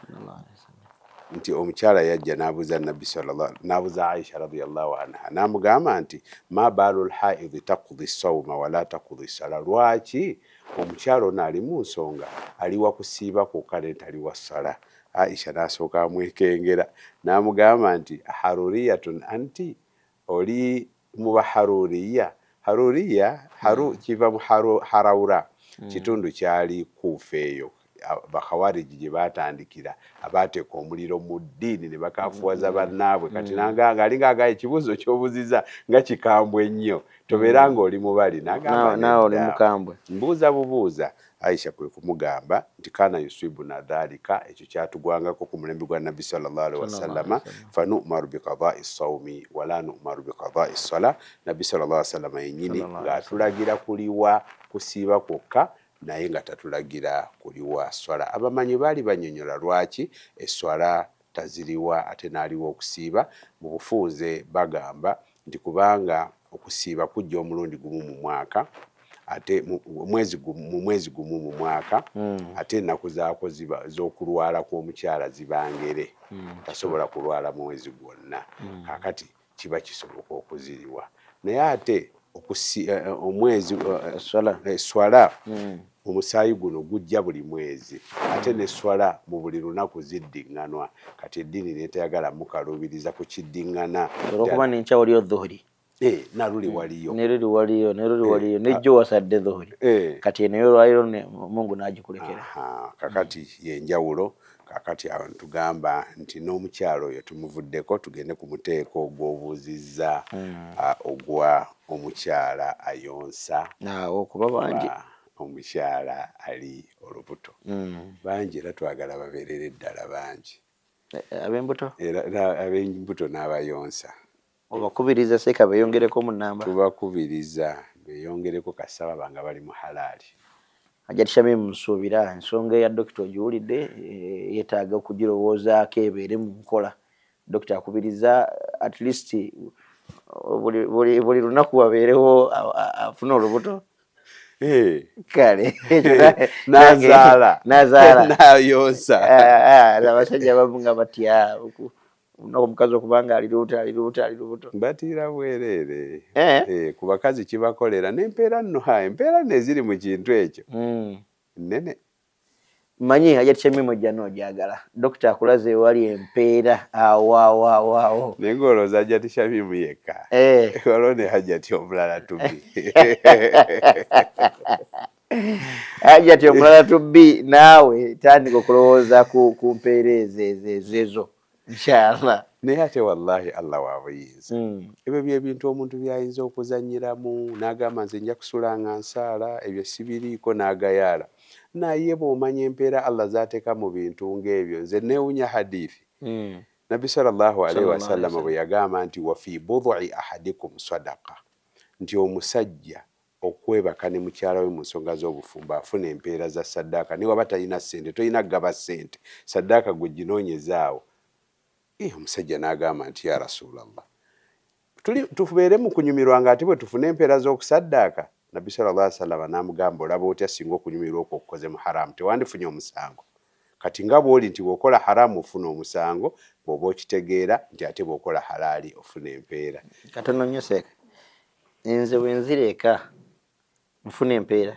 nti omukyala yajja n'abuza Aisha radhiyallahu anha n'amugamba nti ma baalul haidhi taqdi sawma wala taqdi sala. Lwaki omukyala ono ali mu nsonga aliwa kusiiba kwokka ne taliwa sala? Aisha n'asooka amwekengera n'amugamba nti haruriyatun anti, oli mu baharuriya. Haruriya kiva mu harawura kitundu kyali Kuufa eyo bakhawariji gye batandikira abateeka omuliro mu ddiini ne bakafuwaza bannaabwe. Kati nanganga alinga agaye ekibuuzo ky'obuziza nga kikambwe nnyo tobeera ng'oli mubali naawe oli mukambwe. Mbuuza bubuuza. Aisha kwe kumugamba nti kana yusibuna dhalika, ekyo kyatugwangako ku mulembe gwa Nabbi sallallahu alaihi wasallama fanu'maru biqada'i sawmi wala nu'maru biqada'i sala. Nabbi sallallahu alaihi wasallama yennyini ng'atulagira kuliwa kusiiba kwokka naye nga tatulagira kuliwa swala. Abamanyi baali banyonyola lwaki eswala taziriwa ate n'aliwa okusiiba. Mu bufunze bagamba nti kubanga okusiiba kujja omulundi gumu mu mwaka ate mu mwezi gumu mu mwaka ate ennaku zaako z'okulwala kw'omukyala zibangere tasobola kulwala mwezi gwonna. Kakati kiba kisoboka okuziriwa naye ate omwezi swala omusaayi guno gujja buli mwezi ate ne swala mu buli lunaku ziddiŋŋanwa. Kati eddiini neetayagala mukaluubiriza ku kiddiŋŋana olwokuba nenkya waliyo dhuhuri naluli waliyo neruli nejjo wasadde dhuhuri kati nayo lwaliro Mungu n'agikulekera. Kakati yenjawulo. Kakati awo ntugamba nti n'omukyalo oyo tumuvuddeko tugende ku muteeko ogw'obuuzizza ogwa omukyala ayonsa okuba bangi omukyala ali olubuto bangi era twagala babeerere ddala bangi ab'embuto ab'embuto n'abayonsa obakubiriza seeka beeyongereko mu nnamba. Tubakubiriza beeyongereko kasaba banga bali mu halaali. Hajjati Shamim Nsuubira ensonga eya dokita ogiwulidde yeetaaga okugirowoozaako ebeere mu nkola. Dokita akubiriza at least buli lunaku wabeerewo afuna olubuto kale n'azaala n'ayonsa. Abasajja abamu nga batya omukazi okubanga ali lubuto batiira bwereere ku bakazi kibakolera n'empeera nno empeera nno eziri mu kintu ekyo nnene. manyi Hajati Shamim Ojjana ojagala dokita akulaze wali empeera awo nengoloza Hajati Shamim yekka olone Hajati omulala tubi Hajati omulala tubi naawe tandika okulowooza ku mpeera ezo inshallah. Naye ate wallahi Allah wabuyinza ebyo byebintu omuntu byayinza okuzanyiramu n'agamba nze nja kusulanga nsaala ebyo sibiriiko n'agayaala. Naye bw'omanya empeera Allah z'ateeka mu bintu ng'ebyo nze neewunya hadithi Nabbi sallallahu alaihi wasallam bwe yagamba nti wa fi bud'i ahadikum sadaqa, nti omusajja okwebaka ne mukyala we mu nsonga z'obufumbo afuna empeera za saddaaka. Ne waba talina ssente tolina kugaba ssente, saddaaka gwe ginoonyezaawo. Omusajja n'agamba nti ya Rasulallah, tubeere mu kunyumirwa nga ate bwe tufuna empeera z'okusaddaaka. Nabbi sallallahu alaihi wasallam n'amugamba olaba otya singa okunyumirwa okwo okukoze mu haramu, tewandifunye omusango. Kati nga bw'oli nti bw'okola haramu ofuna omusango, bw'oba okitegeera nti ate bw'okola halaali ofuna empeera. Katono nnyo Seeka, nze bwe nzireka nfuna empeera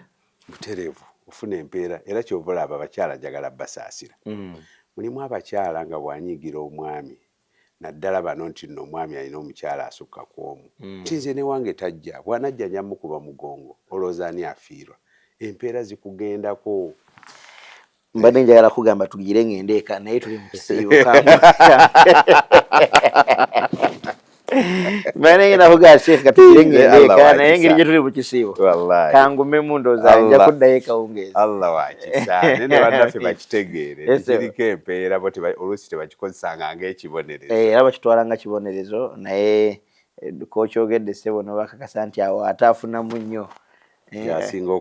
butereevu, ofuna empeera. Era kyova olaba abakyala njagala basaasira. Mulimu abakyala nga bw'anyiigira omwami naddala bano nti nno omwami alina omukyala asukka ku omu ti nze ne wange tajja, bw'anajja nja mukuba mugongo, olowooza ani afiirwa? Empeera zikugendako. Mbadde njagala kugamba tugire ngende eka naye tuli mu kisiibo mbadde ngenda kugamba Sheikh katugire ngende eka naye engeri gye tuli mu kisiibo kangumemu ndowooza nja kuddayo ekawungeezi. Allah wakisa ne bannaffe bakitegeere kiriko empeera bo oluusi tebakikozesanga ng'ekibonerezo. Era bakitwala nga kibonerezo, naye kokyogedde ssebo nobakakasa nti awo ate afunamu nnyo. Yasinga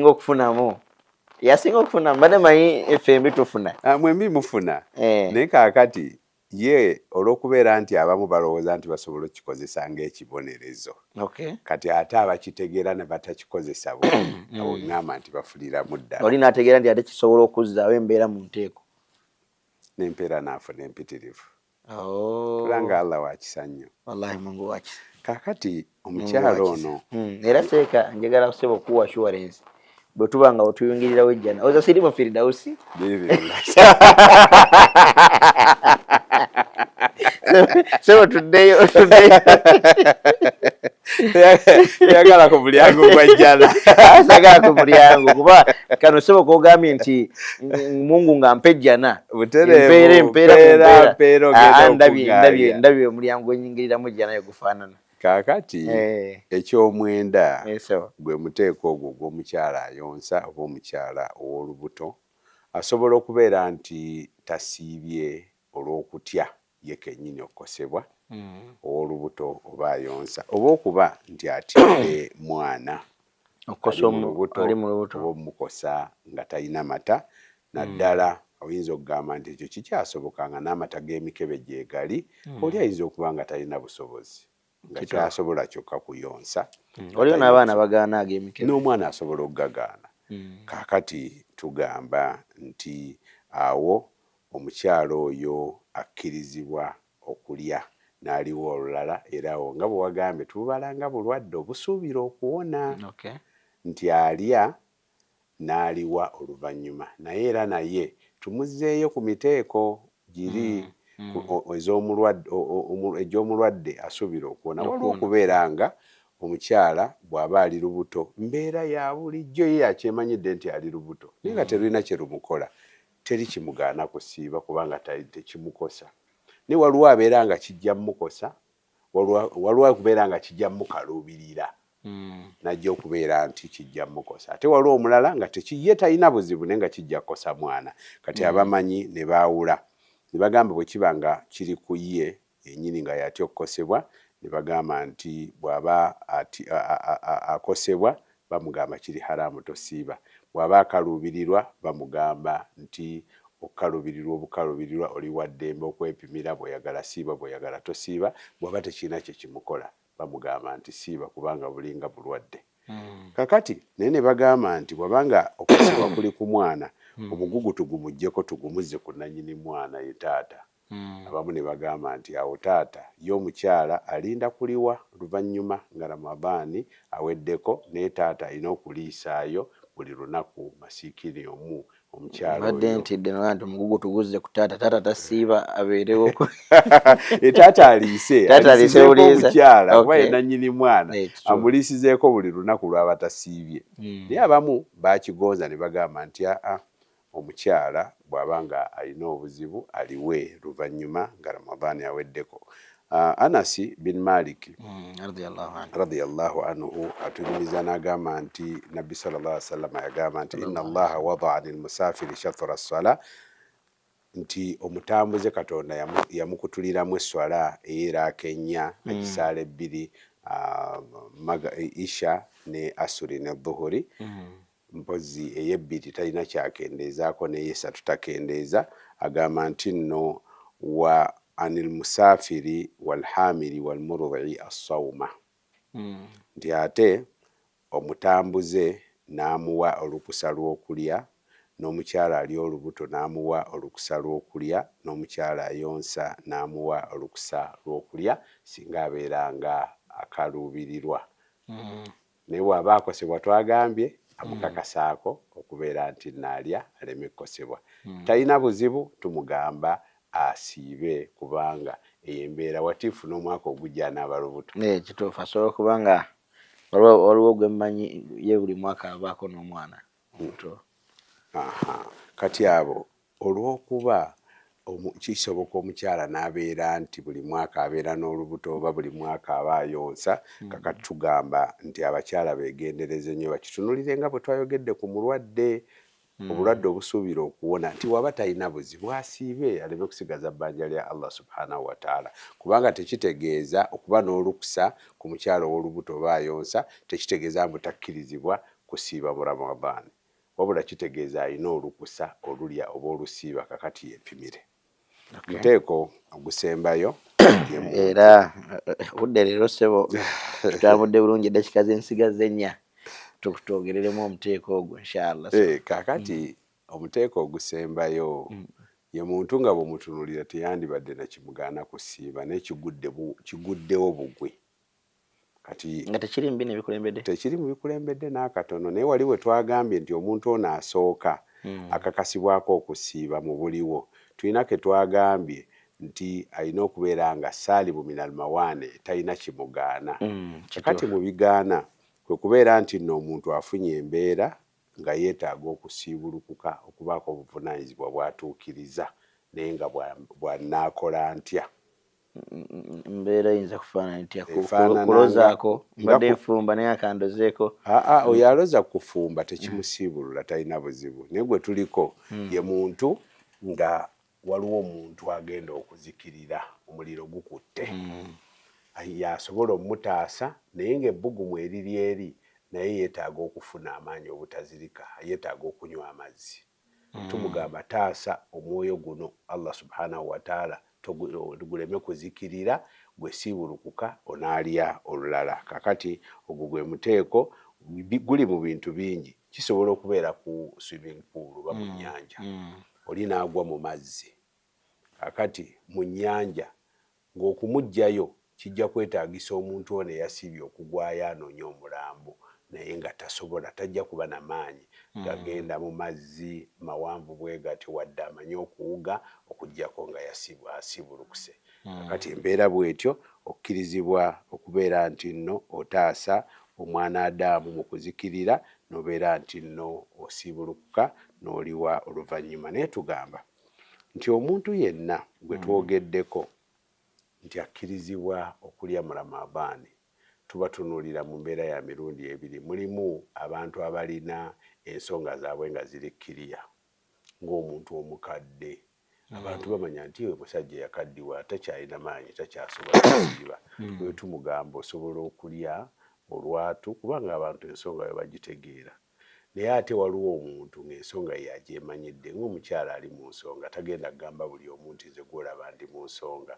okufunamu mbadde manyi effembi tufuna. Mwembi mufuna. Naye kaakati ye olw'okubeera nti abamu balowooza nti basobola okukikozesa ng'ekibonerezo. Kati ate abakitegeera ne batakikozesa abo ngamba nti bafuliramu ddala. Oli n'ategeera nti ate kisobola okuzzaawo embeera mu nteeko. N'empeera n'afuna empitirivu. Tulanga Allah wakisa nnyo. Wallahi Mungu wakisa. Kaakati omukyalo ono. Era Seeka njagala kusaba okuwa assurance. Bwe tuba nga otuyungirirawo ejjana oza siri mu Firdausi sebo tuddeyo yagala ku mulyango gwa jjana sagala ku mulyango kuba kano sebo kogambye nti Mungu nga mpe ejjana empeera ndabye omulyango gwenyingiriramu ejjana yo gufaanana. Kaakati ekyomwenda gwe muteeko ogwo gw'omukyala ayonsa oba omukyala ow'olubuto asobola okubeera nti tasiibye olw'okutya ye kennyini okukosebwa ow'olubuto oba ayonsa, oba okuba nti atidde mwana ali mu lubuto oba omukosa nga talina mata. Naddala oyinza okugamba nti ekyo kikyasoboka nga n'amata g'emikebe gyegali, oli ayinza okuba nga talina busobozi nga kyasobola kyokka kuyonsa. Waliwo n'abaana bagaana ag'emikebe, n'omwana asobola okugagaana. Kaakati tugamba nti awo omukyala oyo akkirizibwa okulya n'aliwa olulala, era awo nga bwe wagambye tubala nga bulwadde obusuubira okuwona, nti alya n'aliwa oluvannyuma. Naye era naye tumuzzeeyo ku miteeko giri egy'omulwadde asuubira okuwona. Waliwo okubeera nga omukyala bw'aba ali lubuto mbeera ya bulijjo ye akyemanyidde nti ali lubuto naye nga terulina kye lumukola, teri kimugaana kusiiba kubanga tekimukosa. Naye waliwo abeera nga kijja mmukosa, waliwo okubeera nga kijja mukaluubirira najja okubeera nti kijja mukosa. Ate waliwo omulala nga ye talina buzibu naye nga kijja kukosa mwana. Kati abamanyi ne baawula ne bagamba bwe kiba nga kiri ku ye yennyini nga yatya okukosebwa, ne bagamba nti bw'aba akosebwa bamugamba kiri haramu tosiiba. Bw'aba akaluubirirwa bamugamba nti okukaluubirirwa obukaluubirirwa oli wa ddembe okwepimira, bw'oyagala siiba bw'oyagala tosiiba. Bw'aba tekirina kye kimukola bamugamba nti siiba kubanga bulinga bulwadde. Kakati naye ne bagamba nti bw'abanga okosebwa kuli ku mwana, omugugu tugumuggyeko tugumuzze ku nannyini mwana ye taata. Abamu ne bagamba nti awo taata ye omukyala alinda kuliwa luvannyuma nga Ramadaani aweddeko, naye taata alina okuliisaayo buli lunaku masiikiri omu omukyala oyo badentide n'antu mugugu tuguze ku taata tasiiba abeerewo taata aliise omukyala kuba ye nannyini mwana amuliisizeeko buli lunaku lwaba tasiibye naye abamu bakigonza ne bagamba nti omukyala bw'aba nga alina obuzibu aliwe luvannyuma nga Ramadhaani aweddeko. Anas bin Malik radiyallahu anhu atunyumiza n'agamba nti Nabbi sallallahu alaihi wasallam yagamba nti inna Allaha wada'a anil musafiri shatra as-sala, nti omutambuze Katonda yamukutuliramu esswala ey'eraaka ennya ekisaala ebbiri isha ne asuri ne dhuhuri, mpozi ey'ebbiri talina kyakendeezaako n'ey'esatu takendeeza. Agamba nti nno wa anil musafiri wal hamili wal murdi'i as-sawma, nti ate omutambuze n'amuwa olukusa lw'okulya, n'omukyala ali olubuto n'amuwa olukusa lw'okulya, n'omukyala ayonsa n'amuwa olukusa lw'okulya singa abeera nga akaluubirirwa. Naye bw'aba akosebwa twagambye amukakasaako okubeera nti naalya aleme kukosebwa. Talina buzibu tumugamba asiibe kubanga eyo embeera watiifu n'omwaka ogujja anaaba lubuto. Kituufu, asobola okuba nga waliwo gwe mmanyi ye buli mwaka abaako n'omwana omuto. Kati abo olw'okuba kisoboka omukyala n'abeera nti buli mwaka abeera n'olubuto oba buli mwaka aba ayonsa, kakati tugamba nti abakyala beegendereze nnyo bakitunulire nga bwe twayogedde ku mulwadde, obulwadde obusuubira okuwona, nti waba talina buzibu asiibe aleme kusigaza bbanja lya Allah subhanahu wa ta'ala, kubanga tekitegeeza okuba n'olukusa ku mukyala ow'olubuto oba ayonsa tekitegeeza mbu takkirizibwa kusiiba mu Ramadhaani, wabula kitegeeza alina olukusa olulya oba olusiiba kakati yeepimire. Muteeko ogusembayo era budde leero ssebo tutambudde bulungi, eddakiika z'ensigaze ennya tukutogereremu omuteeko ogwo inshallah. Kakati omuteeko ogusembayo ye muntu nga bw'omutunulira teyandibadde na kimugaana kusiiba naye kiguddewo bugwe. Kati nga tekiri mbi nebikulembedde, tekiri mu bikulembedde n'akatono, naye wali we twagambye nti omuntu ono asooka akakasibwako okusiiba mu buliwo, tulina ke twagambye nti alina okubeera nga saalimu minal mawaane, talina kimugaana. Kakati mu bigaana kwe kubeera nti nno omuntu afunye embeera nga yeetaaga okusiibulukuka okubaako obuvunaanyizibwa bw'atuukiriza naye nga bw'anaakola ntya. Mbeera eyinza kufaanana ntya? Kulozaako mbadde nfumba naye akandozeeko. Oyo aloza kufumba tekimusiibulula, talina buzibu, naye gwe tuliko ye muntu nga waliwo omuntu agenda okuzikirira, omuliro gukutte, yasobola omutaasa naye ng'ebbugumu eriri eri naye yeetaaga okufuna amaanyi obutazirika, yeetaaga okunywa amazzi. Tumugamba taasa omwoyo guno Allah subhanahu wa ta'ala guleme kuzikirira, gwe siibulukuka onaalya olulala. Kakati ogwo gwe muteeko guli mu bintu bingi. Kisobola okubeera ku swimming pool oba mu nnyanja, oli n'agwa mu mazzi. Kakati mu nnyanja ng'okumuggyayo kijja kwetaagisa omuntu ono eyasiibye okugwayo anoonya omulambo naye nga tasobola, tajja kuba na maanyi gagenda mu mazzi mawanvu bwe gati wadde amanyi okuwuga okuggyako nga asiibulukuse. Kakati embeera bw'etyo okkirizibwa okubeera nti nno otaasa omwana Adamu mu kuzikirira, n'obeera nti nno osiibulukuka n'oliwa oluvannyuma. Naye tugamba nti omuntu yenna gwe twogeddeko nti akkirizibwa okulya mu Ramadhaani, tubatunuulira mu mbeera ya mirundi ebiri. Mulimu abantu abalina ensonga zaabwe nga ziri kkiriya, ng'omuntu omukadde. Abantu bamanya nti we musajja yakaddiwa takyalina maanyi, takyasobola kusiiba. Bwe tumugamba osobola okulya olwatu kubanga abantu ensonga yo bagitegeera. Naye ate waliwo omuntu ng'ensonga ye agyemanyidde, ng'omukyala ali mu nsonga tagenda kugamba buli omu nti nze gw'olaba ndi mu nsonga.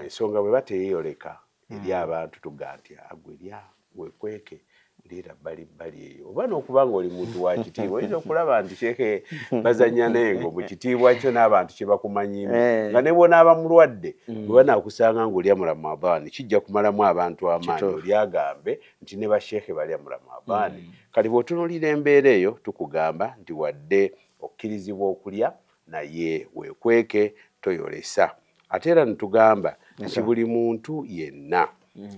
Ensonga bwe bateeyoleka eri abantu tuga nti agwe lya wekweke liira bbali eyo, oba n'okuba ng'oli muntu wa kitiibwa oyinza okulaba nti sheeke bazannya n'engo mu kitiibwa kyo n'abantu kye bakumanyimu, nga ne bw'onaaba mulwadde bwe banaakusanga ng'olya mu Ramadhaani kijja kumalamu abantu amaanyi olyagambe nti ne basheeke balya mu Ramadhaani. Kati bw'otunuulira embeera eyo tukugamba nti wadde okkirizibwa okulya naye weekweke toyolesa. Ate era nitugamba nti buli muntu yenna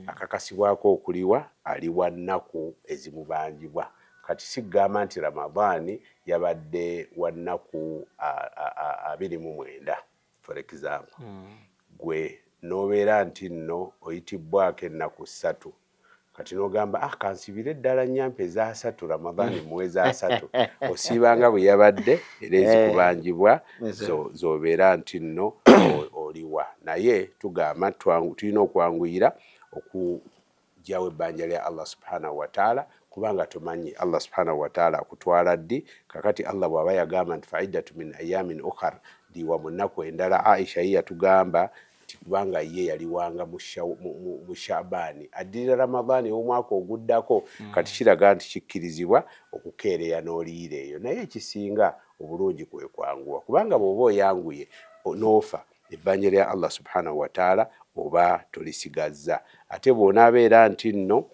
akakasibwako okuliwa aliwa nnaku ezimubanjibwa. Kati sigamba nti Ramadaani yabadde wa nnaku 29 for example. Gwe n'obeera nti nno oyitibbwako ennaku 3 kati n'ogamba kansibire eddala nyampe eza 3 Ramadaani muwe za 3 osiibanga bwe yabadde era ezikubanjibwa z'obeera nti nno oliwa. Naye tugamba tulina okwanguyira okugyawo ebbanja lya Allah subhanahu wa ta'ala kubanga tumanyi Allah subhanahu wa ta'ala akutwala ddi. Kakati Allah bw'aba yagamba nti fa'iddatu min ayamin ukhar diwa mu nnaku endala. Aisha ye yatugamba nti kubanga ye yaliwanga mu Shaabani addirira Ramadaani omwaka oguddako kati kiraga nti kikkirizibwa okukeereya n'oliira eyo. Naye ekisinga obulungi kwe kwanguwa kubanga bw'oba oyanguye n'ofa ebbanja lya Allah subhanahu wa ta'ala oba tolisigazza. Ate bw'onaabeera nti nno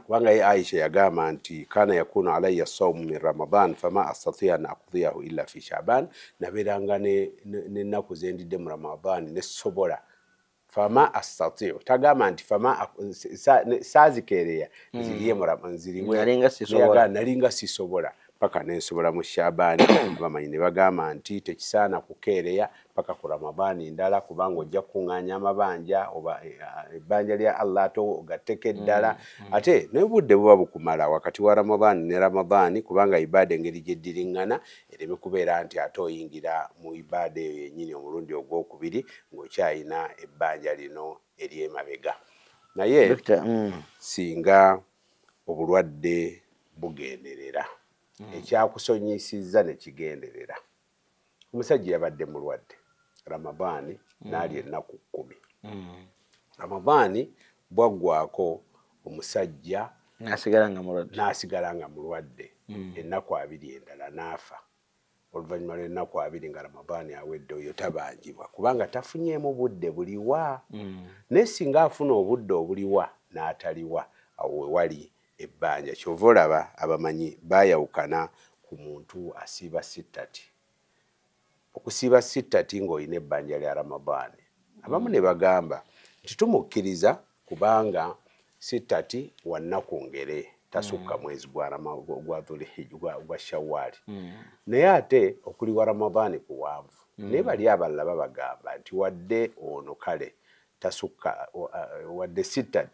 kubanga ye Aisha yagamba nti kana yakunu alayya sawmu min Ramadan fama astati'a an aqdiyahu illa fi Sha'ban, nabeeranga n'ennaku ze ndidde mu Ramadan ne sobola. Fama astati'u tagamba nti fama saazikeereya nziriye nalinga sisobola paka nensobola mu Shaabani. Abamanyi ne bagamba nti tekisaana kukeereya paka ku Ramadaani ndala kubanga ojja kuŋŋaanya amabanja oba ebbanja lya Allah ate ogatteko eddala. Ate n'obudde buba bukumala wakati wa Ramadaani ne Ramadaani kubanga ibaada engeri gye ddiriŋŋana ereme kubeera nti ate oyingira mu ibaada eyo yennyini omulundi ogwokubiri ng'okyayina ebbanja lino ery'emabega. Naye singa obulwadde bugenderera ekyakusonyisizza ne kigenderera. Omusajja yabadde mulwadde Ramadaani n'alya ennaku 10. Ramadaani bwaggwako omusajja n'asigala nga mulwadde ennaku 2 endala n'afa. Oluvannyuma lw'ennaku 2 nga Ramadaani awedde oyo tabanjibwa kubanga tafunyeemu budde buliwa. Naye singa afuna obudde obuliwa n'ataliwa awo wewali ebbanja. Kyova olaba abamanyi baayawukana ku muntu asiiba 60. Okusiiba 60 ng'olina ebbanja lya Ramadaani. Abamu ne bagamba nti tumukkiriza kubanga 60 wa nnaku ngere tasukka mwezi gwa Dhulhijja gwa Shawwali. Naye ate okuliwa Ramadaani kuwanvu. Naye bali abalala bagamba nti wadde ono kale tasukka wadde 60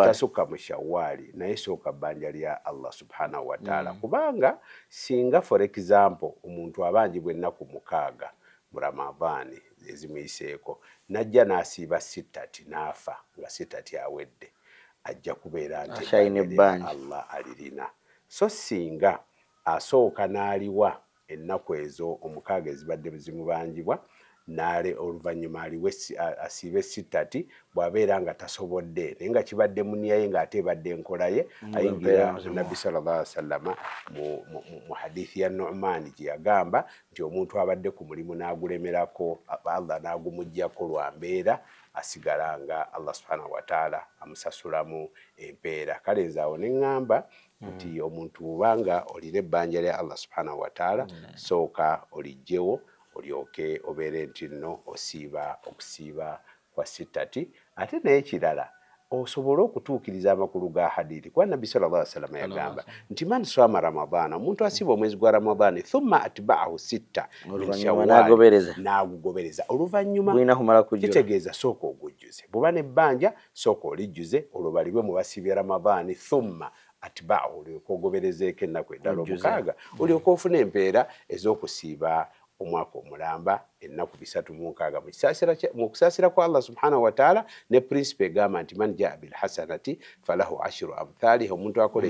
tasukka mu Shawwali naye sooka bbanja lya Allah subhanahu wa ta'ala kubanga singa for example omuntu abanjibwa ennaku 6 mu Ramadaani ezimuyiseeko najja n'asiiba 60 n'afa nga 60 awedde ajja kubeera nti Allah alirina. So singa asooka n'aliwa ennaku ezo 6 ezibadde zimubanjibwa oluvannyuma aliwe asiibe 60 bw'abeera nga tasobodde naye nga kibadde muniya ye ng'ate ebadde enkola ye ayingira Nabbi sallallahu alaihi wasallam mu hadithi ya Nu'man gye yagamba nti omuntu abadde ku mulimu n'agulemerako Allah n'agumuggyako lwa mbeera asigala nga Allah subhanahu wa ta'ala amusasulamu empeera. Kale nze awo ne ŋŋamba nti omuntu bw'obanga olina ebbanja lya Allah subhanahu wa ta'ala sooka olijjewo olyoke obeere nti nno okusiiba kwa 60. Ate naye kirala osobole okutuukiriza amakulu ga hadithi kuba Nabbi sallallahu alaihi wasallam yagamba nti man swama Ramadaana omuntu asiiba omwezi gwa Ramadaani thumma atba'ahu 6 min Shawwal n'agugobereza oluvannyuma kitegeeza sooka ogujjuze bw'oba n'ebbanja sooka olijjuze olwo baliwe mu basiibye Ramadaani thumma atba'ahu olyoke ogoberezeeko ennaku eddala 6 olyoke ofune empeera ez'okusiiba omwaka omulamba ennaku 360 mu kusaasira kwa Allah subhanahu wa ta'ala ne principe egamba nti man jaa bil hasanati falahu ashru amthaliha. Omuntu akola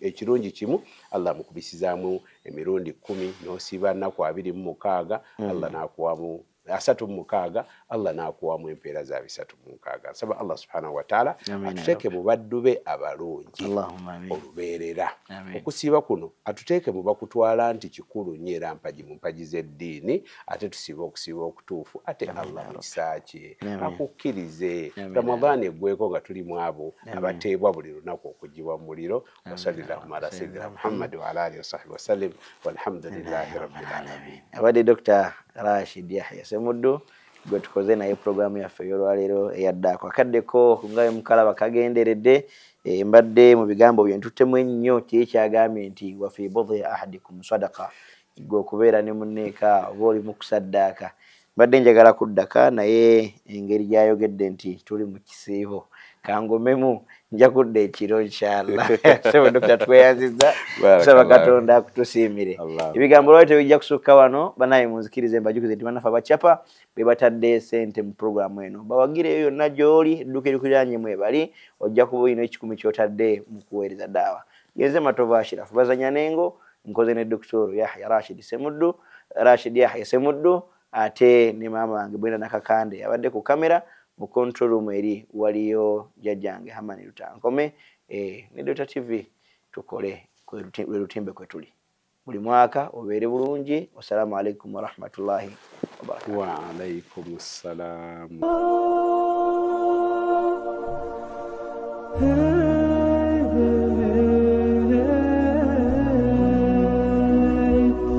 ekirungi kimu Allah mukubisizaamu emirundi 10 n'osiiba nnaku 26 Allah n'akuwamu 36 Allah n'akuwamu empeera za 36. Nsaba Allah subhanahu wa ta'ala atuteeke mu baddu be abalungi olubeerera. Okusiiba kuno atuteeke mu bakutwala nti kikulu nnyo era mpaji mu mpaji z'eddiini, ate tusiiba okusiiba okutuufu, ate Allah mu kisa kye akukkirize Ramadhaani eggweko nga tuli mu abo abateebwa buli lunaku okugibwa mu muliro. Wa sallallahu ala sayyidina Muhammad wa ala alihi wa sahbihi wa sallam walhamdulillahi rabbil alamin. Abadde Dr. Rashid Yahya Ssemuddu gwe tukoze naye programu yaffe y'olwaleero eyaddaako akaddeko nga mukalaba kagenderedde. Mbadde mu bigambo bye ntuttemu ennyo kiri kyagambye nti wa fi budhi ahadikum sadaqa, gwe okubeera ne munneeka oba oli mu kusaddaaka. Mbadde njagala kuddaka naye engeri gy'ayogedde nti tuli mu kisiibo kangomemu nja kudda ekiro inshallah. Sebo Dr. tweyanzizza, tusaba Katonda akutusiimire. Ebigambo lwali tebijja kusukka wano, banaye munzikirize mbajukize nti banafa bacapa be batadde ssente mu programu eno bawagireyo yonna gy'oli, edduuka erikuliraanye mwebali, ojja kuba olina 10 ky'otadde mu kuweereza daawa. Genze Matovu Ashirafu bazanya nengo, nkoze ne Dr. Yahya Rashid Yahya Ssemuddu, ate ne maama wange Bwenda Nakakande abadde ku kamera. Mu control room eri waliyo jajjange Hamani Lutankome. Ne Dr. TV tukole kwe lutimbe kwe tuli buli mwaka. Obeere bulungi. Wassalamu alaikum wa rahmatullahi wa barakatuh. Wa alaikum assalam.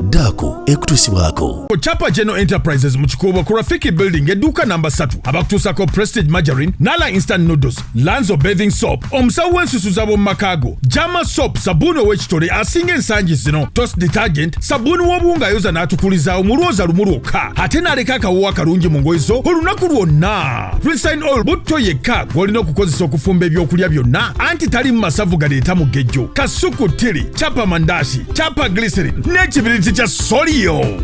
Daku ekutusibwako Chapa General Enterprises mu Kikuubo ku Rafiki Building edduuka namba 3 abakutuusako Prestige Margarine, Nala Instant Noodles, Lanzo Bathing Soap, omusawo w'ensusu z'ab'omu makaago, Jama Soap, sabbuuni ow'ekitole asinga ensangi zino, Toast Detergent, sabbuuni w'obuwunga ayoza n'atukulizaawo mu lwoza lumu lwokka, ate n'aleka akawuwa akalungi mu ngoye zo olunaku lwonna. Rinse Oil butto yekka gw'olina okukozesa okufumba ebyokulya byonna, anti tali mu masavu galeeta mugejjo, kasuku tiri, chapa mandaasi, chapa glycerin n'ekibiriti kya Solio.